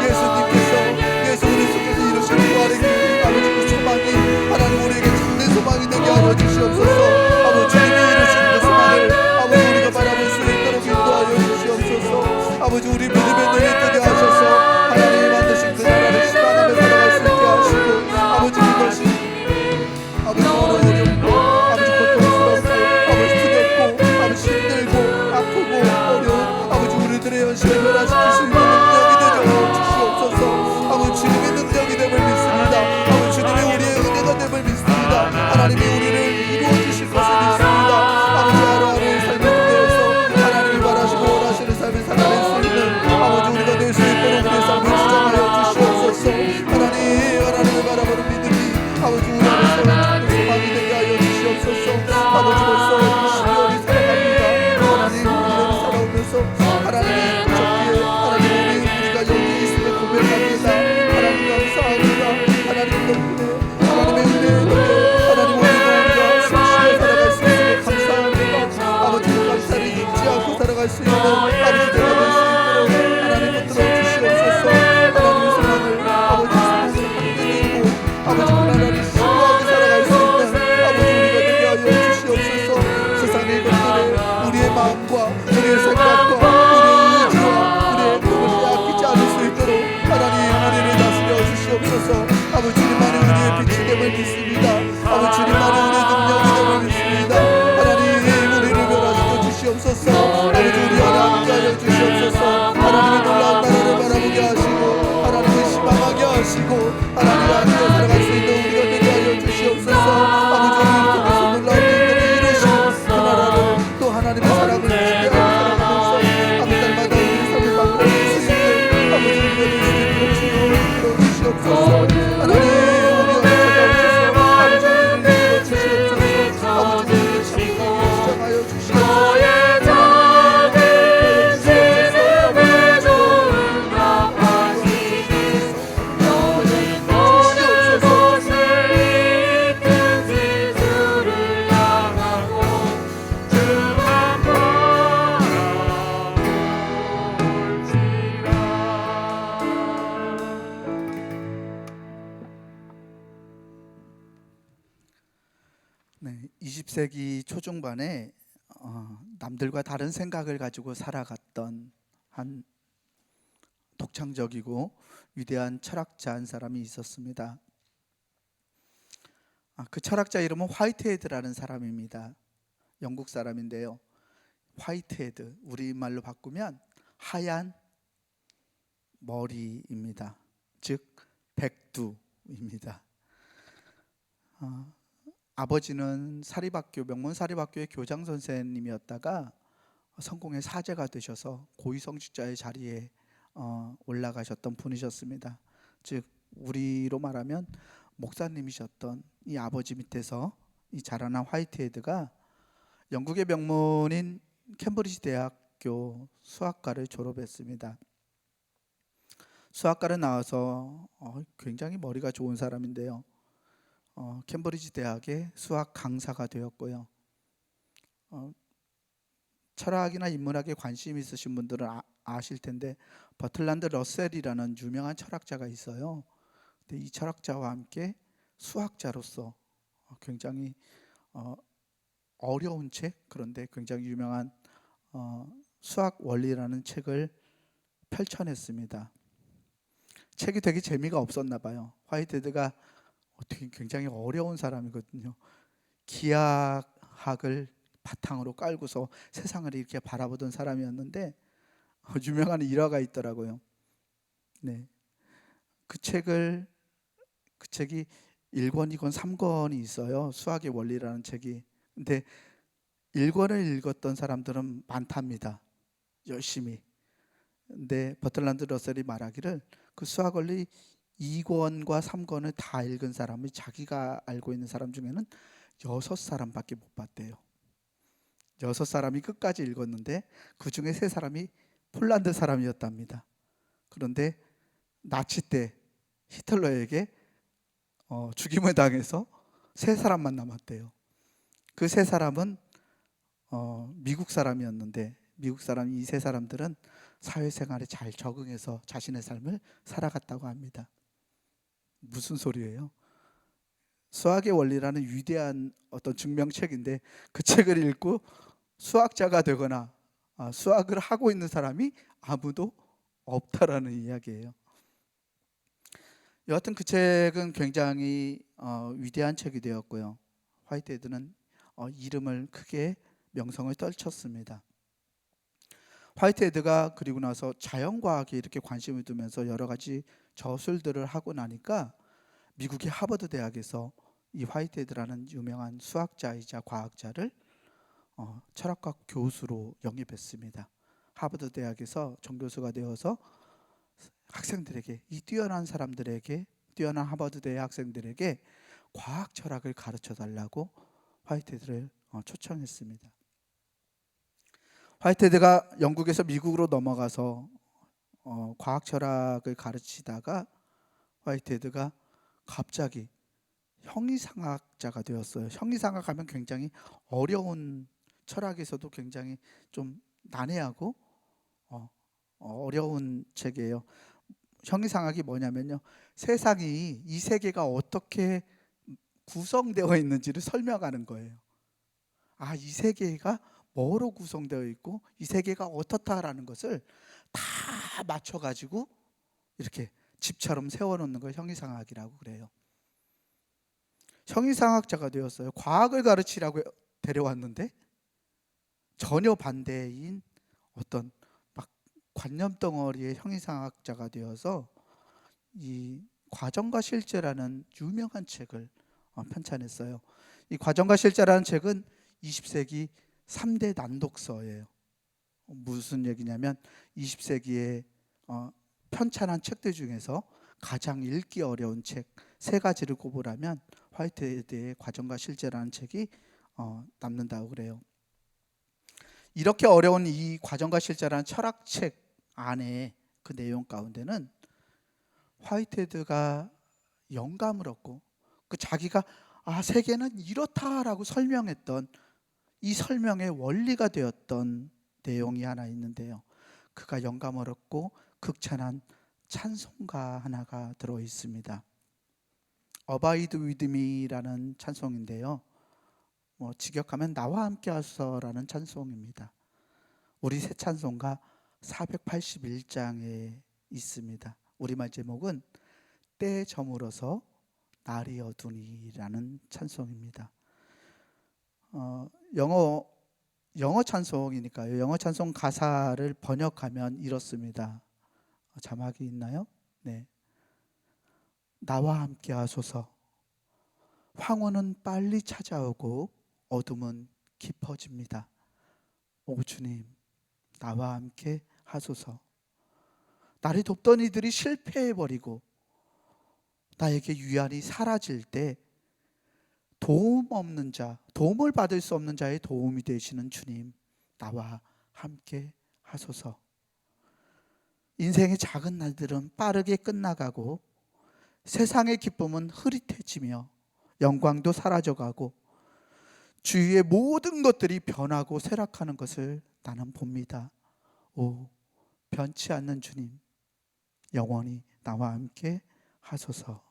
Speaker 5: 예수 그리스도께서 이루신 부활의 길 아버지 그 소망이 하나님 우리에게 참된 소망이 되게 하여 주시옵소서. 아버지 주님이 이루신 그 소망을 아버지 우리가 바라볼 수 있도록 인도하여 주시옵소서. 아버지 우리 믿음의 눈이 뜨게 하셔서 하나님이 만드신 그 나라를 실현하며 살아갈 수 있게 하시고 아버지 그것이 아버지 어렵고 아버지 고통스럽고 아버지 두렵고 아버지 힘들고 아프고 어려운 아버지 우리들의 현실을 변화시킬 수 있는 능력이 되게 하여 주시옵소서. 아버지 주님의 능력이 됨을 믿습니다. 아버지 주님이 우리의 은혜가 됨을 믿습니다. 하나님이 우리를 이루어 주실 것을 믿습니다. 아버지 하루하루의 삶을 통해서 하나님이 바라시고 원하시는 삶을 살아낼 수 있는 아버지 우리가 될 수 있도록 우리의 삶을 주장하여 주시옵소서. 하나님을 바라보는 믿음이 아버지 우리 안에서 참된 소망이 되게 하여 주시옵소서. 아버지 벌써 12월이 살아갑니다. 하나님 우리를 살아오면서 하나님의 적기에
Speaker 4: 20세기 초중반에 남들과 다른 생각을 가지고 살아갔던 한 독창적이고 위대한 철학자 한 사람이 있었습니다. 그 철학자 이름은 화이트헤드라는 사람입니다. 영국 사람인데요. 화이트헤드, 우리말로 바꾸면 하얀 머리입니다. 즉 백두입니다. 아버지는 사립학교, 명문 사립학교의 교장 선생님이었다가 성공의 사제가 되셔서 고위성직자의 자리에 올라가셨던 분이셨습니다. 즉 우리로 말하면 목사님이셨던 이 아버지 밑에서 이 자라난 화이트헤드가 영국의 명문인 캠브리지 대학교 수학과를 졸업했습니다. 수학과를 나와서 굉장히 머리가 좋은 사람인데요. 캠브리지 대학의 수학 강사가 되었고요. 철학이나 인문학에 관심 있으신 분들은 아실 텐데 버틀란드 러셀이라는 유명한 철학자가 있어요. 근데 이 철학자와 함께 수학자로서 굉장히 어려운 책, 그런데 굉장히 유명한 수학 원리라는 책을 펼쳐냈습니다. 책이 되게 재미가 없었나 봐요. 화이트헤드가 어떻게 굉장히 어려운 사람이거든요. 기하학을 바탕으로 깔고서 세상을 이렇게 바라보던 사람이었는데 유명한 일화가 있더라고요. 네, 그 책이 1권, 2권, 3권이 있어요. 수학의 원리라는 책이. 근데 1권을 읽었던 사람들은 많답니다. 열심히. 근데 버틀란드 러셀이 말하기를 그 수학 원리 2권과 3권을 다 읽은 사람이 자기가 알고 있는 사람 중에는 6사람밖에 못 봤대요. 6사람이 끝까지 읽었는데 그 중에 3사람이 폴란드 사람이었답니다. 그런데 나치 때 히틀러에게 죽임을 당해서 3사람만 남았대요. 그 3사람은 미국 사람이었는데 미국 사람 이 3사람들은 사회생활에 잘 적응해서 자신의 삶을 살아갔다고 합니다. 무슨 소리예요? 수학의 원리라는 위대한 어떤 증명책인데 그 책을 읽고 수학자가 되거나 수학을 하고 있는 사람이 아무도 없다라는 이야기예요. 여하튼 그 책은 굉장히 위대한 책이 되었고요. 화이트헤드는 이름을 크게 명성을 떨쳤습니다. 화이트헤드가 그리고 나서 자연과학에 이렇게 관심을 두면서 여러 가지 저술들을 하고 나니까 미국의 하버드 대학에서 이 화이트헤드라는 유명한 수학자이자 과학자를 철학과 교수로 영입했습니다. 하버드 대학에서 정교수가 되어서 학생들에게, 이 뛰어난 사람들에게, 뛰어난 하버드 대의 학생들에게 과학 철학을 가르쳐 달라고 화이트헤드를 초청했습니다. 화이트헤드가 영국에서 미국으로 넘어가서 과학 철학을 가르치다가 화이트헤드가 갑자기 형이상학자가 되었어요. 형이상학하면 굉장히 어려운, 철학에서도 굉장히 좀 난해하고 어려운 책이에요. 형이상학이 뭐냐면요, 세상이, 이 세계가 어떻게 구성되어 있는지를 설명하는 거예요. 이 세계가 뭐로 구성되어 있고 이 세계가 어떻다라는 것을 다 맞춰가지고 이렇게 집처럼 세워놓는 걸 형이상학이라고 그래요. 형이상학자가 되었어요. 과학을 가르치라고 데려왔는데 전혀 반대인 어떤 막 관념 덩어리의 형이상학자가 되어서 이 과정과 실제라는 유명한 책을 편찬했어요. 이 과정과 실제라는 책은 20세기 3대 난독서예요. 무슨 얘기냐면 20세기에 편찬한 책들 중에서 가장 읽기 어려운 책 3가지를 꼽으라면 화이트헤드의 과정과 실제라는 책이 남는다고 그래요. 이렇게 어려운 이 과정과 실제라는 철학책 안에 그 내용 가운데는 화이트헤드가 영감을 얻고 그 자기가 세계는 이렇다라고 설명했던 이 설명의 원리가 되었던 내용이 하나 있는데요. 그가 영감을 얻고 극찬한 찬송가 하나가 들어 있습니다. Abide with me라는 찬송인데요. 직역하면 나와 함께 하소서라는 찬송입니다. 우리 새 찬송가 481장에 있습니다. 우리말 제목은 때 저물어서 날이 어두니라는 찬송입니다. 영어 찬송이니까요. 영어 찬송 가사를 번역하면 이렇습니다. 자막이 있나요? 네. 나와 함께 하소서. 황혼은 빨리 찾아오고 어둠은 깊어집니다. 오 주님, 나와 함께 하소서. 나를 돕던 이들이 실패해버리고 나에게 유한이 사라질 때 도움 없는 자, 도움을 받을 수 없는 자의 도움이 되시는 주님, 나와 함께 하소서. 인생의 작은 날들은 빠르게 끝나가고 세상의 기쁨은 흐릿해지며 영광도 사라져가고 주위의 모든 것들이 변하고 쇠락하는 것을 나는 봅니다. 오, 변치 않는 주님, 영원히 나와 함께 하소서.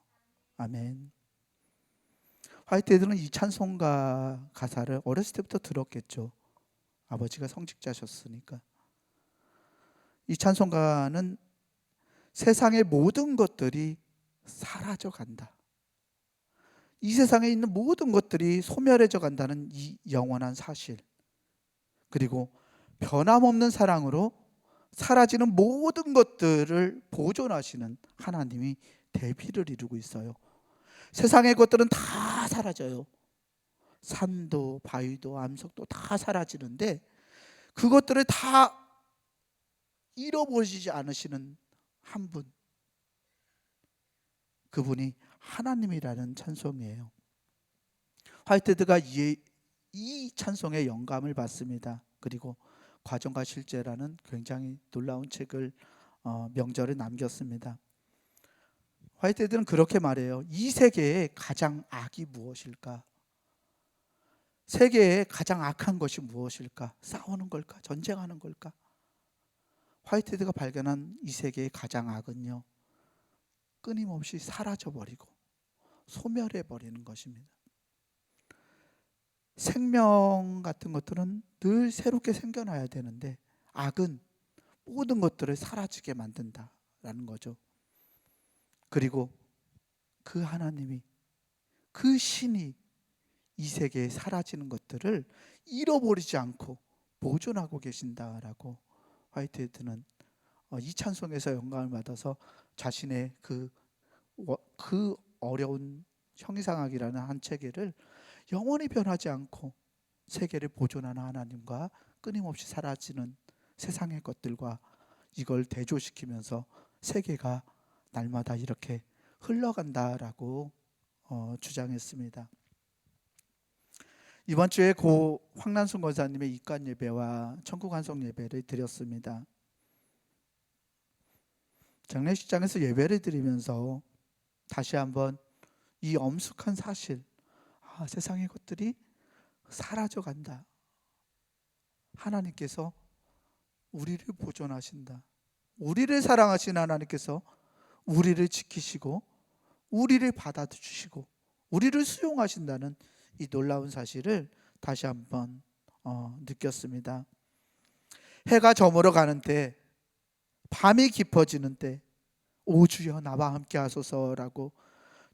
Speaker 4: 아멘. 화이트헤드는 이 찬송가 가사를 어렸을 때부터 들었겠죠. 아버지가 성직자셨으니까. 이 찬송가는 세상의 모든 것들이 사라져 간다. 이 세상에 있는 모든 것들이 소멸해져 간다는 이 영원한 사실, 그리고 변함없는 사랑으로 사라지는 모든 것들을 보존하시는 하나님이 대비를 이루고 있어요. 세상의 것들은 다 사라져요. 산도 바위도 암석도 다 사라지는데 그것들을 다 잃어버리지 않으시는 한 분, 그분이 하나님이라는 찬송이에요. 화이트헤드가 이 찬송에 영감을 받습니다. 그리고 과정과 실제라는 굉장히 놀라운 책을 명절에 남겼습니다. 화이트헤드는 그렇게 말해요. 이 세계의 가장 악이 무엇일까? 세계에 가장 악한 것이 무엇일까? 싸우는 걸까? 전쟁하는 걸까? 화이트헤드가 발견한 이 세계의 가장 악은요, 끊임없이 사라져버리고 소멸해버리는 것입니다. 생명 같은 것들은 늘 새롭게 생겨나야 되는데 악은 모든 것들을 사라지게 만든다라는 거죠. 그리고 그 하나님이, 그 신이 이 세계에 사라지는 것들을 잃어버리지 않고 보존하고 계신다라고 화이트헤드는 이 찬송에서 영감을 받아서 자신의 그 어려운 형이상학이라는 한 체계를 영원히 변하지 않고 세계를 보존하는 하나님과 끊임없이 사라지는 세상의 것들과 이걸 대조시키면서 세계가 날마다 이렇게 흘러간다라고 주장했습니다. 이번 주에 고 황난순 권사님의 입관 예배와 천국 환송 예배를 드렸습니다. 장례식장에서 예배를 드리면서 다시 한번 이 엄숙한 사실, 세상의 것들이 사라져 간다. 하나님께서 우리를 보존하신다. 우리를 사랑하신 하나님께서 우리를 지키시고 우리를 받아주시고 우리를 수용하신다는 이 놀라운 사실을 다시 한번 느꼈습니다. 해가 저물어 가는 때, 밤이 깊어지는 때, 오 주여 나와 함께 하소서라고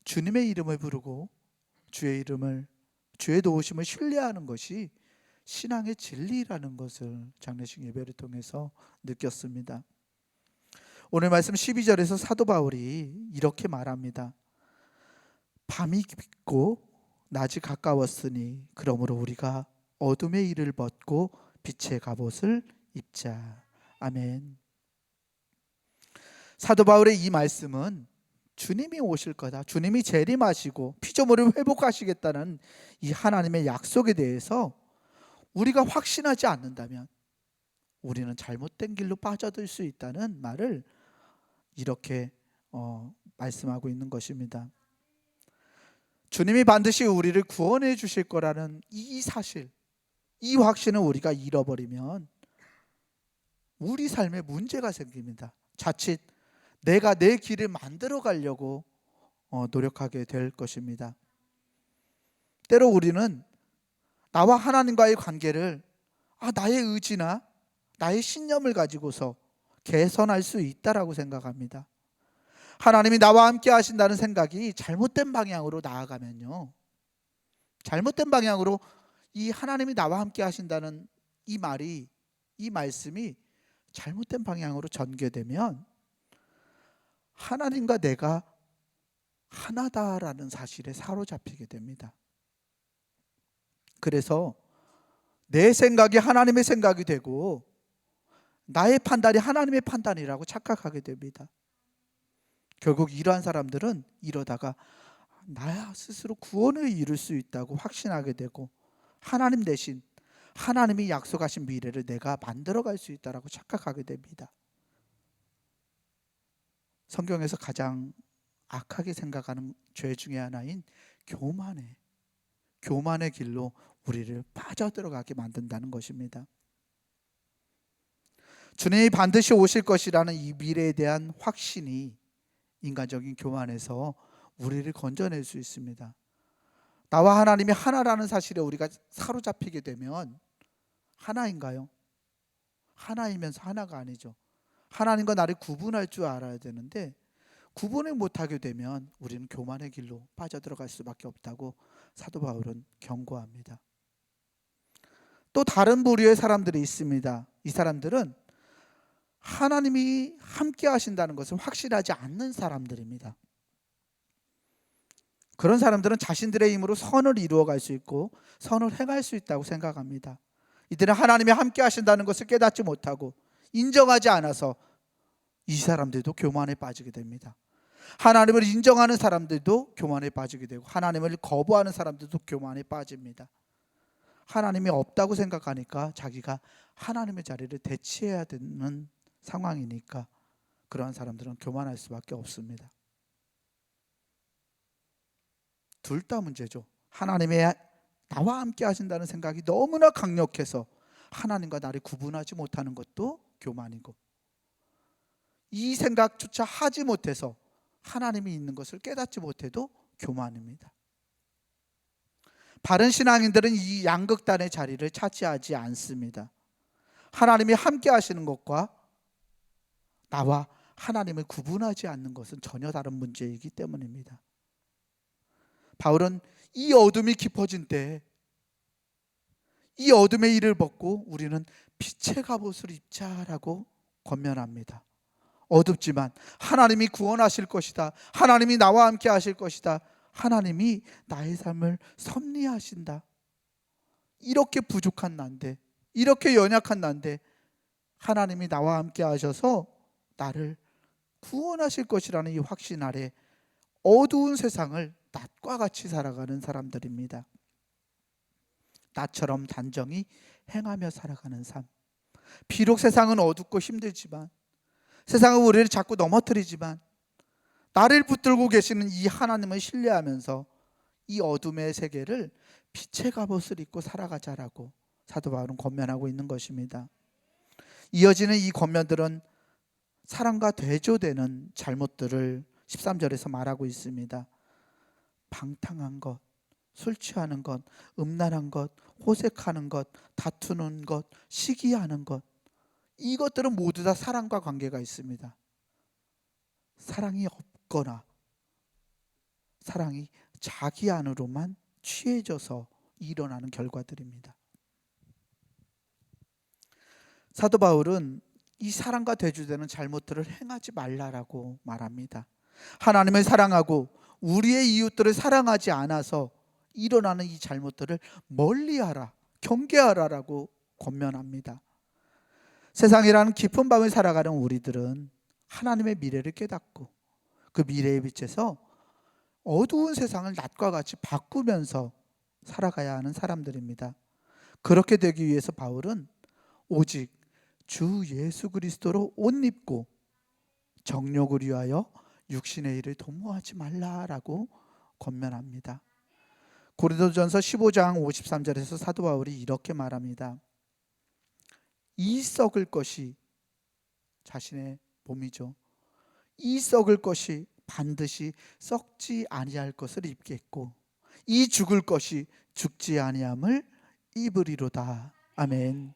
Speaker 4: 주님의 이름을 부르고 주의 이름을, 주의 도우심을 신뢰하는 것이 신앙의 진리라는 것을 장례식 예배를 통해서 느꼈습니다. 오늘 말씀 12절에서 사도 바울이 이렇게 말합니다. 밤이 깊고 낮이 가까웠으니 그러므로 우리가 어둠의 일을 벗고 빛의 갑옷을 입자. 아멘. 사도 바울의 이 말씀은 주님이 오실 거다, 주님이 재림하시고 피조물을 회복하시겠다는 이 하나님의 약속에 대해서 우리가 확신하지 않는다면 우리는 잘못된 길로 빠져들 수 있다는 말을 이렇게 말씀하고 있는 것입니다. 주님이 반드시 우리를 구원해 주실 거라는 이 사실, 이 확신을 우리가 잃어버리면 우리 삶에 문제가 생깁니다. 자칫 내가 내 길을 만들어 가려고 노력하게 될 것입니다. 때로 우리는 나와 하나님과의 관계를 나의 의지나 나의 신념을 가지고서 개선할 수 있다라고 생각합니다. 하나님이 나와 함께 하신다는 생각이 잘못된 방향으로 나아가면요, 잘못된 방향으로 이 하나님이 나와 함께 하신다는 이 말씀이 잘못된 방향으로 전개되면 하나님과 내가 하나다라는 사실에 사로잡히게 됩니다. 그래서 내 생각이 하나님의 생각이 되고 나의 판단이 하나님의 판단이라고 착각하게 됩니다. 결국 이러한 사람들은 이러다가 나 스스로 구원을 이룰 수 있다고 확신하게 되고 하나님 대신 하나님이 약속하신 미래를 내가 만들어갈 수 있다라고 착각하게 됩니다. 성경에서 가장 악하게 생각하는 죄 중에 하나인 교만의 길로 우리를 빠져들어가게 만든다는 것입니다. 주님이 반드시 오실 것이라는 이 미래에 대한 확신이 인간적인 교만에서 우리를 건져낼 수 있습니다. 나와 하나님이 하나라는 사실에 우리가 사로잡히게 되면 하나인가요? 하나이면서 하나가 아니죠. 하나님과 나를 구분할 줄 알아야 되는데 구분을 못하게 되면 우리는 교만의 길로 빠져들어갈 수밖에 없다고 사도 바울은 경고합니다. 또 다른 부류의 사람들이 있습니다. 이 사람들은 하나님이 함께 하신다는 것을 확신하지 않는 사람들입니다. 그런 사람들은 자신들의 힘으로 선을 이루어갈 수 있고 선을 행할 수 있다고 생각합니다. 이들은 하나님이 함께 하신다는 것을 깨닫지 못하고 인정하지 않아서 이 사람들도 교만에 빠지게 됩니다. 하나님을 인정하는 사람들도 교만에 빠지게 되고 하나님을 거부하는 사람들도 교만에 빠집니다. 하나님이 없다고 생각하니까 자기가 하나님의 자리를 대체해야 되는 상황이니까 그러한 사람들은 교만할 수밖에 없습니다. 둘 다 문제죠. 하나님의 나와 함께 하신다는 생각이 너무나 강력해서 하나님과 나를 구분하지 못하는 것도 교만이고, 이 생각조차 하지 못해서 하나님이 있는 것을 깨닫지 못해도 교만입니다. 바른 신앙인들은 이 양극단의 자리를 차지하지 않습니다. 하나님이 함께 하시는 것과 나와 하나님을 구분하지 않는 것은 전혀 다른 문제이기 때문입니다. 바울은 이 어둠이 깊어진 때 이 어둠의 일을 벗고 우리는 빛의 갑옷을 입자라고 권면합니다. 어둡지만 하나님이 구원하실 것이다. 하나님이 나와 함께 하실 것이다. 하나님이 나의 삶을 섭리하신다. 이렇게 부족한 난데, 이렇게 연약한 난데 하나님이 나와 함께 하셔서 나를 구원하실 것이라는 이 확신 아래 어두운 세상을 낮과 같이 살아가는 사람들입니다. 나처럼 단정히 행하며 살아가는 삶. 비록 세상은 어둡고 힘들지만, 세상은 우리를 자꾸 넘어뜨리지만 나를 붙들고 계시는 이 하나님을 신뢰하면서 이 어둠의 세계를 빛의 갑옷을 입고 살아가자라고 사도 바울은 권면하고 있는 것입니다. 이어지는 이 권면들은 사랑과 대조되는 잘못들을 13절에서 말하고 있습니다. 방탕한 것, 술 취하는 것, 음란한 것, 호색하는 것, 다투는 것, 시기하는 것, 이것들은 모두 다 사랑과 관계가 있습니다. 사랑이 없거나 사랑이 자기 안으로만 취해져서 일어나는 결과들입니다. 사도 바울은 이 사랑과 대조되는 잘못들을 행하지 말라라고 말합니다. 하나님을 사랑하고 우리의 이웃들을 사랑하지 않아서 일어나는 이 잘못들을 멀리하라, 경계하라라고 권면합니다. 세상이라는 깊은 밤을 살아가는 우리들은 하나님의 미래를 깨닫고 그 미래의 빛에서 어두운 세상을 낮과 같이 바꾸면서 살아가야 하는 사람들입니다. 그렇게 되기 위해서 바울은 오직 주 예수 그리스도로 옷 입고 정욕을 위하여 육신의 일을 도모하지 말라라고 권면합니다. 고린도전서 15장 53절에서 사도 바울이 이렇게 말합니다. 이 썩을 것이 자신의 몸이죠. 이 썩을 것이 반드시 썩지 아니할 것을 입겠고 이 죽을 것이 죽지 아니함을 입으리로다. 아멘.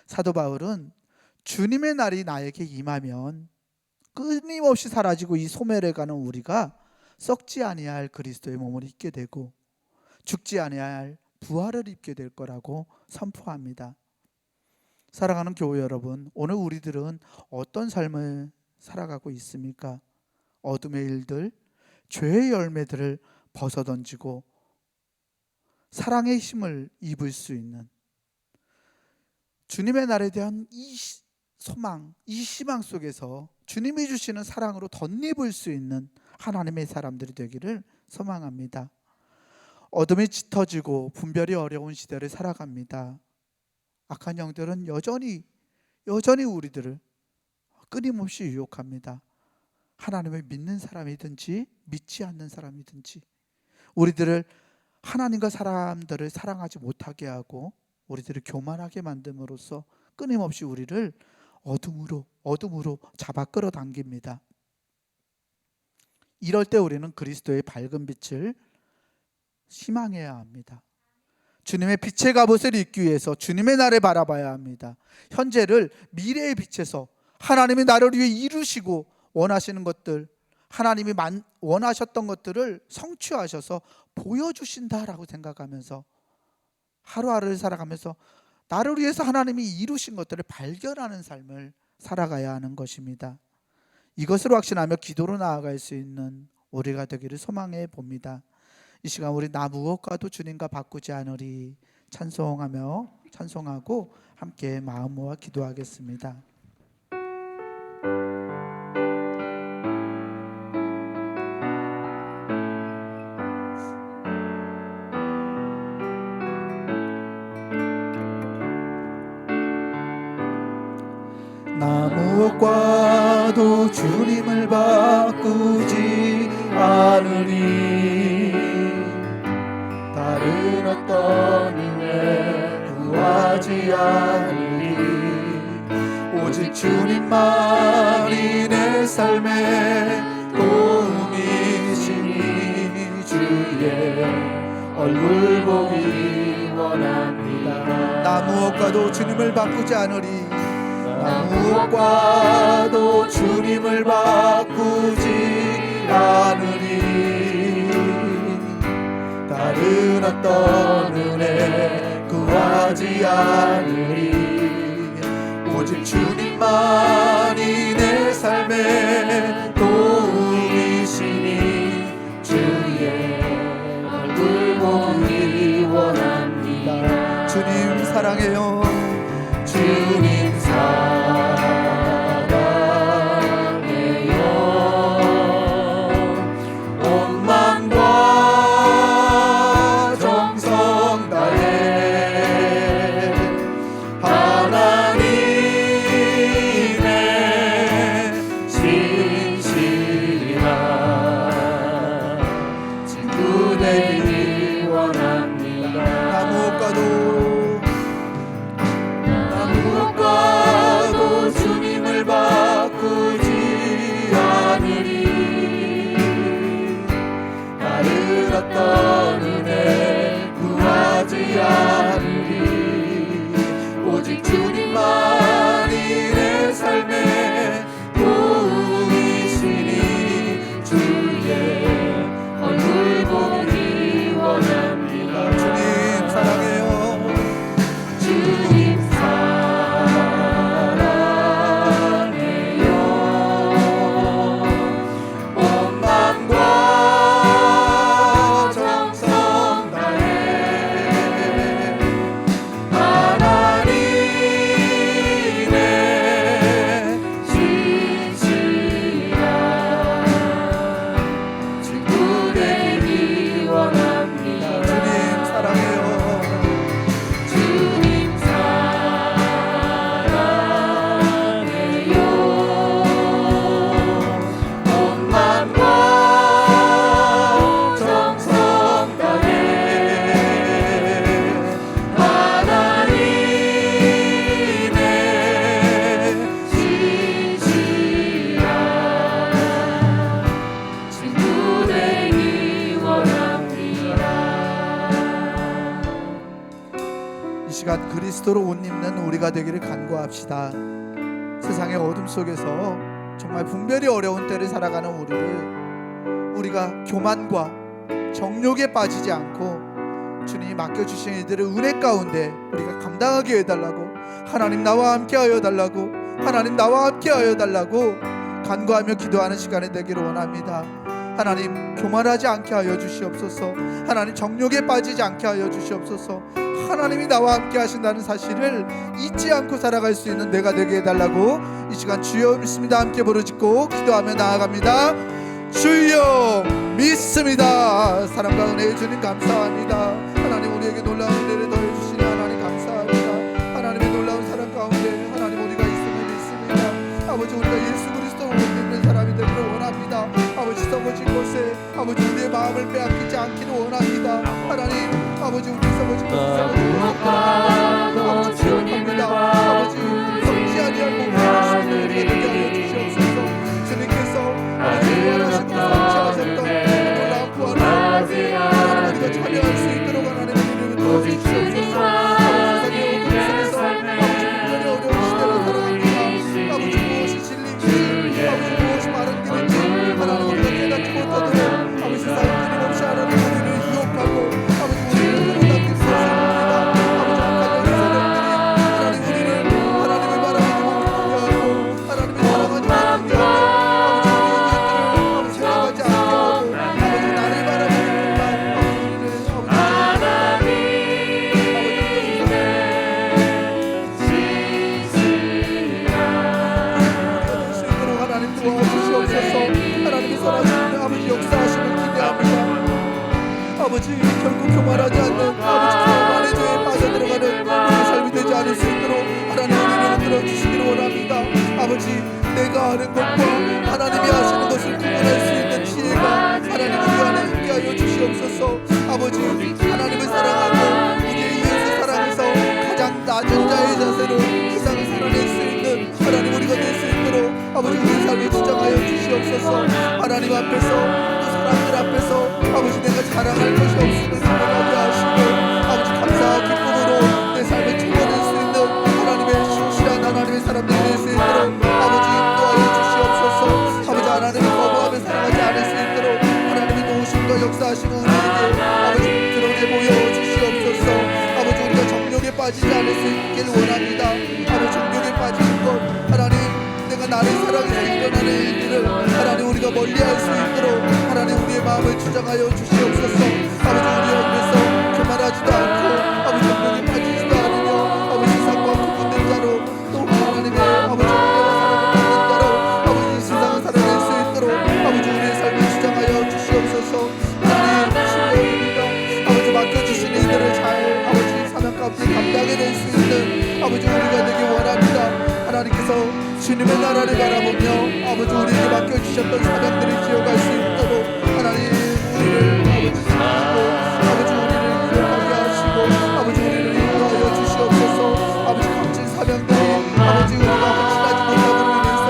Speaker 4: 사도 바울은 주님의 날이 나에게 임하면 끊임없이 사라지고 이 소멸해 가는 우리가 썩지 아니할 그리스도의 몸을 입게 되고 죽지 아니할 부활을 입게 될 거라고 선포합니다. 사랑하는 교회 여러분, 오늘 우리들은 어떤 삶을 살아가고 있습니까? 어둠의 일들, 죄의 열매들을 벗어던지고 사랑의 힘을 입을 수 있는 주님의 날에 대한 이 소망, 이 희망 속에서 주님이 주시는 사랑으로 덧입을 수 있는 하나님의 사람들이 되기를 소망합니다. 어둠이 짙어지고 분별이 어려운 시대를 살아갑니다. 악한 영들은 여전히 우리들을 끊임없이 유혹합니다. 하나님을 믿는 사람이든지 믿지 않는 사람이든지 우리들을 하나님과 사람들을 사랑하지 못하게 하고 우리들을 교만하게 만듦으로써 끊임없이 우리를 어둠으로 잡아 끌어당깁니다. 이럴 때 우리는 그리스도의 밝은 빛을 희망해야 합니다. 주님의 빛의 갑옷을 입기 위해서 주님의 날을 바라봐야 합니다. 현재를 미래의 빛에서 하나님이 나를 위해 이루시고 원하시는 것들, 하나님이 원하셨던 것들을 성취하셔서 보여주신다라고 생각하면서 하루하루를 살아가면서 나를 위해서 하나님이 이루신 것들을 발견하는 삶을 살아가야 하는 것입니다. 이것을 확신하며 기도로 나아갈 수 있는 우리가 되기를 소망해 봅니다. 이 시간 우리 나 무엇과도 주님과 바꾸지 않으리 찬송하고 함께 마음 모아 기도하겠습니다. 나 무엇과도 주님을 바꾸지 않으리 다른 어떤 은혜 구하지 않으리 오직 주님만이 내 삶의 도움이시니 주의 얼굴 보기 원합니다. 나 무엇과도 주님을 바꾸지 않으리 나 무엇과도 주님을 바꾸지 않으리 다른 어떤 은혜 구하지 않으리 오직 주님만이 내 삶의 도움이시니 주의 얼굴 보기 원합니다. 주님 사랑해요. 주님 사랑해요. 온 마음과 정성 다해 하나님의 진실한 친구 되기 원합니다. 나 무엇과도 그리스도로 옷 입는 우리가 되기를 간구합시다. 세상의 어둠 속에서 정말 분별이 어려운 때를 살아가는 우리가 교만과 정욕에 빠지지 않고 주님이 맡겨주신 이들을 은혜 가운데 우리가 감당하게 해달라고, 하나님 나와 함께하여 달라고, 하나님 나와 함께하여 달라고 간구하며 기도하는 시간이 되기를 원합니다. 하나님 교만하지 않게 하여 주시옵소서. 하나님 정욕에 빠지지 않게 하여 주시옵소서. 하나님이 나와 함께 하신다는 사실을 잊지 않고 살아갈 수 있는 내가 되게 해달라고 이 시간 주여 믿습니다 함께 부르짖고 기도하며 나아갑니다. 주여 믿습니다. 사랑과 은혜의 주님 감사합니다. 하나님 우리에게 놀라운 은혜를 더해 주시니 하나님 감사합니다. 하나님의 놀라운 사랑 가운데 하나님 우리가 있음을 믿습니다. 아버지 우리가 예수 그리스도를 못 믿는 사람이 되기를 원합니다. 아버지 썩어진 곳에 아버지 우리의 마음을 빼앗기지 않기를 원합니다. 하나님 아버지 우리 썩어진 곳에 아버지 기억합니다. 아버지 썩지 아니할 몸을 우리에게 되게 하여 주시옵소서. 주님께서 아버지 부활하신 그 성취하셨던 놀라운 부활을 하나님 우리가 참여할 수 있도록 하나님 우리를 도와주시옵소서. 아버지 세상의 어둠 속에서 아버지 분별이 어려운 시대를 살아갑니다. 아버지 무엇이 진리인지 아버지 무엇이 바른 길인지 하나님 우리가 깨닫지 못하도록 아버지 세상에 끊임없이 하나님 우리를 유혹하고 아버지 우리를 끌어당길 수 있습니다. 아버지 악한 세력들이 하나님 우리를 하나님을 바라보지 못하게 하고 하나님을 사랑하지 못하게 하고 아버지 우리의 이웃들을 아버지 생각하지 않게 하고 아버지 나를 바라보는 것만 아버지 하나님 도와주시옵소서. 하나님의 선하신 아버지 역사하심을 기대합니다. 아버지 결국 교만하지 않는 아버지 교만의 죄에 빠져들어가는 우리의 삶이 되지 않을 수 있도록 하나님 우리를 흔들어 주시기를 원합니다. 아버지 내가 아는 것과 하나님이 하시는 것을 구분할 수 있는 지혜가 하나님 우리 안에 함께하여 주시옵소서. 아버지 하나님을 사랑하고 우리의 이웃을 사랑해서 가장 낮은 자의 자세로 세상을 살아낼 수 있는 하나님 우리가 될 수 있도록 아버지 우리의 삶을 주장하여 주시옵소서. 하나님 앞에서 또 사람들 앞에서 아버지 내가 자랑할 것이 없음을 생각하게 하시고 아버지 감사와 기쁨으로 내 삶을 충전할 수 있는 하나님의 신실한 하나님의 사람들이 될 수 있도록 아버지 인도하여 주시옵소서. 아버지 하나님을 거부하며 살아가지 않을 수 있도록 하나님의 도우심과 역사하시는 우리에게 아버지 드러내 보여 주시옵소서. 아버지 우리가 정욕에 빠지지 않을 수 있기를 원합니다. 아버지 정욕에 빠지는 것 하나님 내가 나를 사랑해서 일어나는 일들을 하나님 우리가 멀리할 수 있도록 하나님 우리의 마음을 주장하여 주시옵소서. 아버지 우리 옆에서 교만하지도 않고 아버지 정욕에 빠지지도 않으며 아버지 세상과 구분된 자로 또 하나님의 아버지 은혜와 사랑을 받는 자로 아버지 세상을 살아낼 수 있도록 아버지 우리의 삶을 주장하여 주시옵소서. 하나님 신뢰합니다. 아버지 맡겨주신 이들을 잘 아버지 사명 가운데 감당해낼 수 있는 아버지 우리가 되기 원합니다. 하나님께서 주님의 나라를 바라보며 아버지 우리에게 맡겨주셨던 사명들을 지어갈 수 있도록 하나님 우리를 아버지 지키고 아버지 우리를 기억하게 하시고 아버지 우리를 인도하여 주시옵소서. 아버지 값진 사명들이 아버지 우리가 확신하지 못함으로 인해서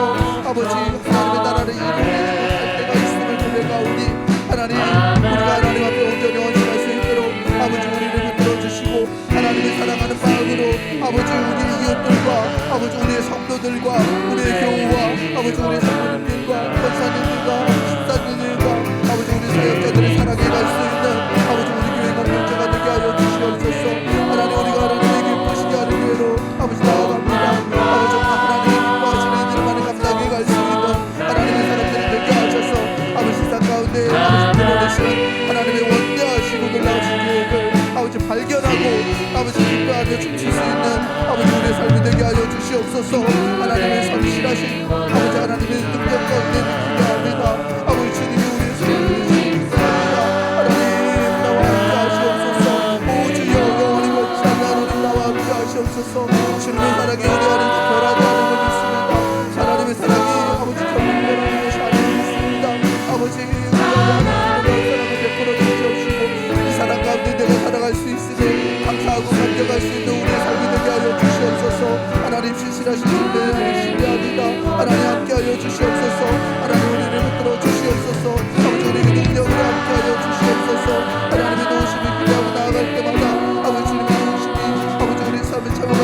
Speaker 4: 아버지 하나님의 나라를 이루어내지 못할 때가 있음을 고백하오니 하나님 우리가 하나님 앞에 온전히 헌신할 수 있도록 아버지 우리를 붙들어 주시고 하나님을 사랑하는 마음으로 아버지 우리의 이웃들과 아버지 우리의 성도들과 우리의 교우와 아버지 우리의 성도님들과 권사님들과 집사님들과 아버지 우리 사역자들을 사랑해 갈 수 있는 아버지 우리 교회 공동체가 되게 하여 주시옵소서. 하나님 우리가 하나님의 기쁘시게 하는 교회로 아버지 나아갑니다. 아버지 하나님의 기뻐하시는 일들만을 감당해 갈 수 있는 하나님의 사람들이 되게 하셔서 아버지 세상 가운데 아버지 드러내신 하나님의 원대하시고 놀라우신 계획을 아버지 발견하고 아버지 기뻐하며 춤출 수 있는 아버지 우리의 삶이 되게 하여 주시옵소서. 하나님의 성실하신 아버지 하나님의 능력 가운데 기대합니다. 아버지 주님이 우리의 삶을 주시옵소서. 하나님 나와 함께 하시옵소서. 오 주여 영원히 변치 않는 하나님 나와 함께 하시옵소서. 주님의 사랑이 우리 안에 변하지 않는 걸 믿습니다. 하나님의 사랑이 아버지 결국 변하는 것이 아니고 믿습니다. 아버지 우리 안에 하나님의 사랑을 베풀어 주시옵시고 이 사랑 가운데 내가 살아갈 수 있으니 감사하고 감격할 수 있는 우리의 삶이 되게 하여 주시옵소서. 하나님 신실하신 주님을 신뢰합니다. 하나님 함께하여 주시옵소서. 하나님 우리를 붙들어 주시옵소서. 아버지 우리의 능력으로 함께하여 주시옵소서. 하나님의 도우심이 필요하고 나아갈 때마다 아버지 주님의 도우심이 아버지 우리의 삶을 채워가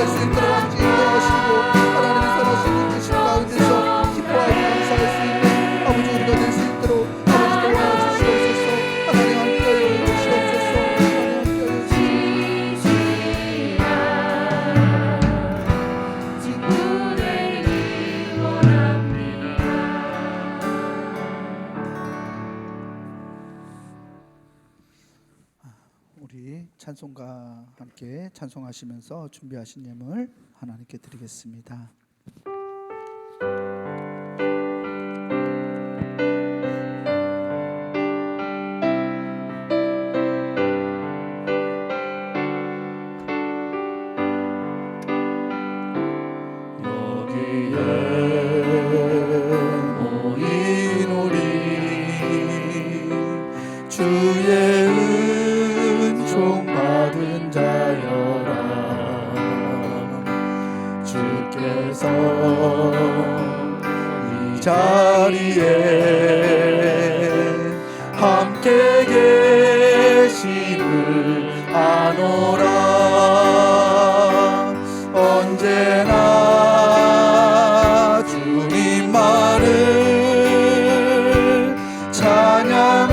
Speaker 4: 찬송가 함께 찬송하시면서 준비하신 예물 하나님께 드리겠습니다.
Speaker 5: 모인 우리 주의 은총 받은 자여라. 주께서 이 자리에 함께 계심을 아노라. 언제나 주님만을 찬양하며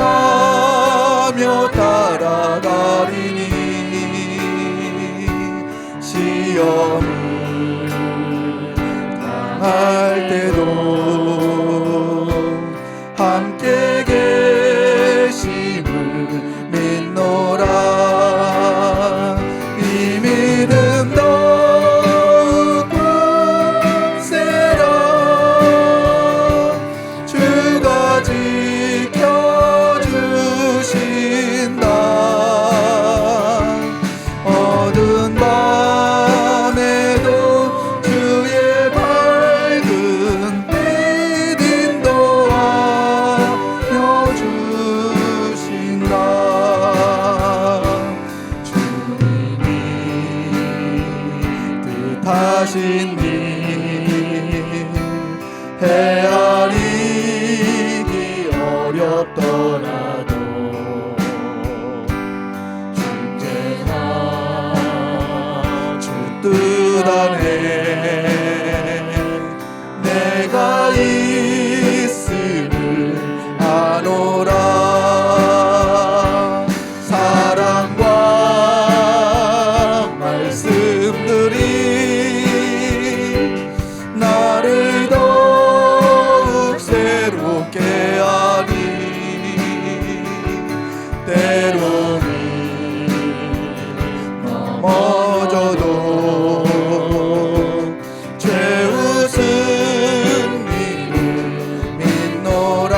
Speaker 5: 따라가리니 시험을 당할 때도 함께 계심을 믿노라. 이 믿음 더욱 굳세라. 주가 지켜주신다. 어두운 밤에도 주의 밝은 빛 인도하여 주신다. 주님이 뜻하신 일 헤아리기 어렵더라도 주께서 주 뜻 안에 내가 있음을 아노라. 사랑과 말씀들이 나를 더욱 새롭게 하니 때로는 넘어져도 최우승 믿을 믿노라.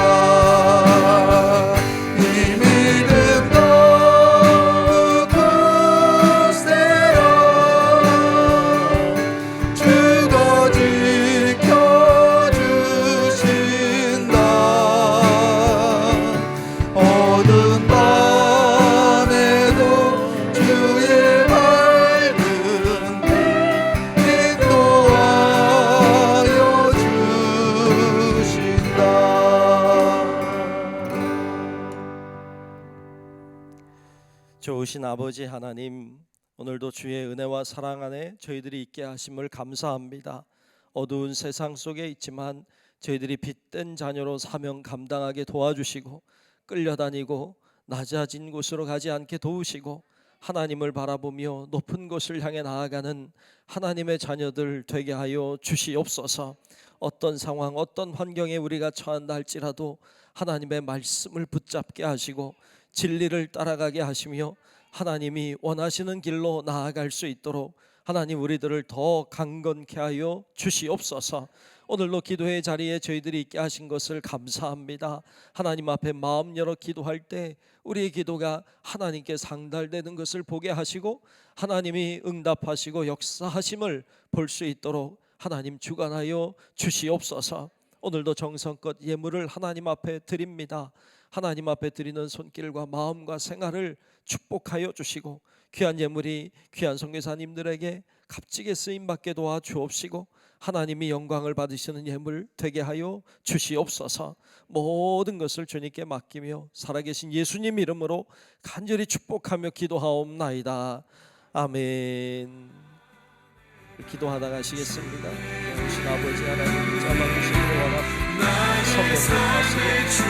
Speaker 5: 이 믿음 더욱 굳세라. 주가 지켜주신다. 어두운 밤에도 주의 밝은 빛 인도하여 주신다.
Speaker 6: 좋으신 아버지 하나님, 오늘도 주의 은혜와 사랑 안에 저희들이 있게 하심을 감사합니다. 어두운 세상 속에 있지만 저희들이 빛된 자녀로 사명 감당하게 도와주시고 끌려다니고 낮아진 곳으로 가지 않게 도우시고 하나님을 바라보며 높은 곳을 향해 나아가는 하나님의 자녀들 되게 하여 주시옵소서. 어떤 상황 어떤 환경에 우리가 처한다 할지라도 하나님의 말씀을 붙잡게 하시고 진리를 따라가게 하시며 하나님이 원하시는 길로 나아갈 수 있도록 하나님 우리들을 더 강건케 하여 주시옵소서. 오늘도 기도의 자리에 저희들이 있게 하신 것을 감사합니다. 하나님 앞에 마음 열어 기도할 때 우리의 기도가 하나님께 상달되는 것을 보게 하시고 하나님이 응답하시고 역사하심을 볼 수 있도록 하나님 주관하여 주시옵소서. 오늘도 정성껏 예물을 하나님 앞에 드립니다. 하나님 앞에 드리는 손길과 마음과 생활을 축복하여 주시고 귀한 예물이 귀한 선교사님들에게 값지게 쓰임받게 도와주옵시고 하나님이 영광을 받으시는 예물 되게 하여 주시옵소서. 모든 것을 주님께 맡기며 살아계신 예수님 이름으로 간절히 축복하며 기도하옵나이다. 아멘. 기도하다 가시겠습니다. 주신 아버지 하나님, 자만 주시기를 원합니다. 성령님 하시고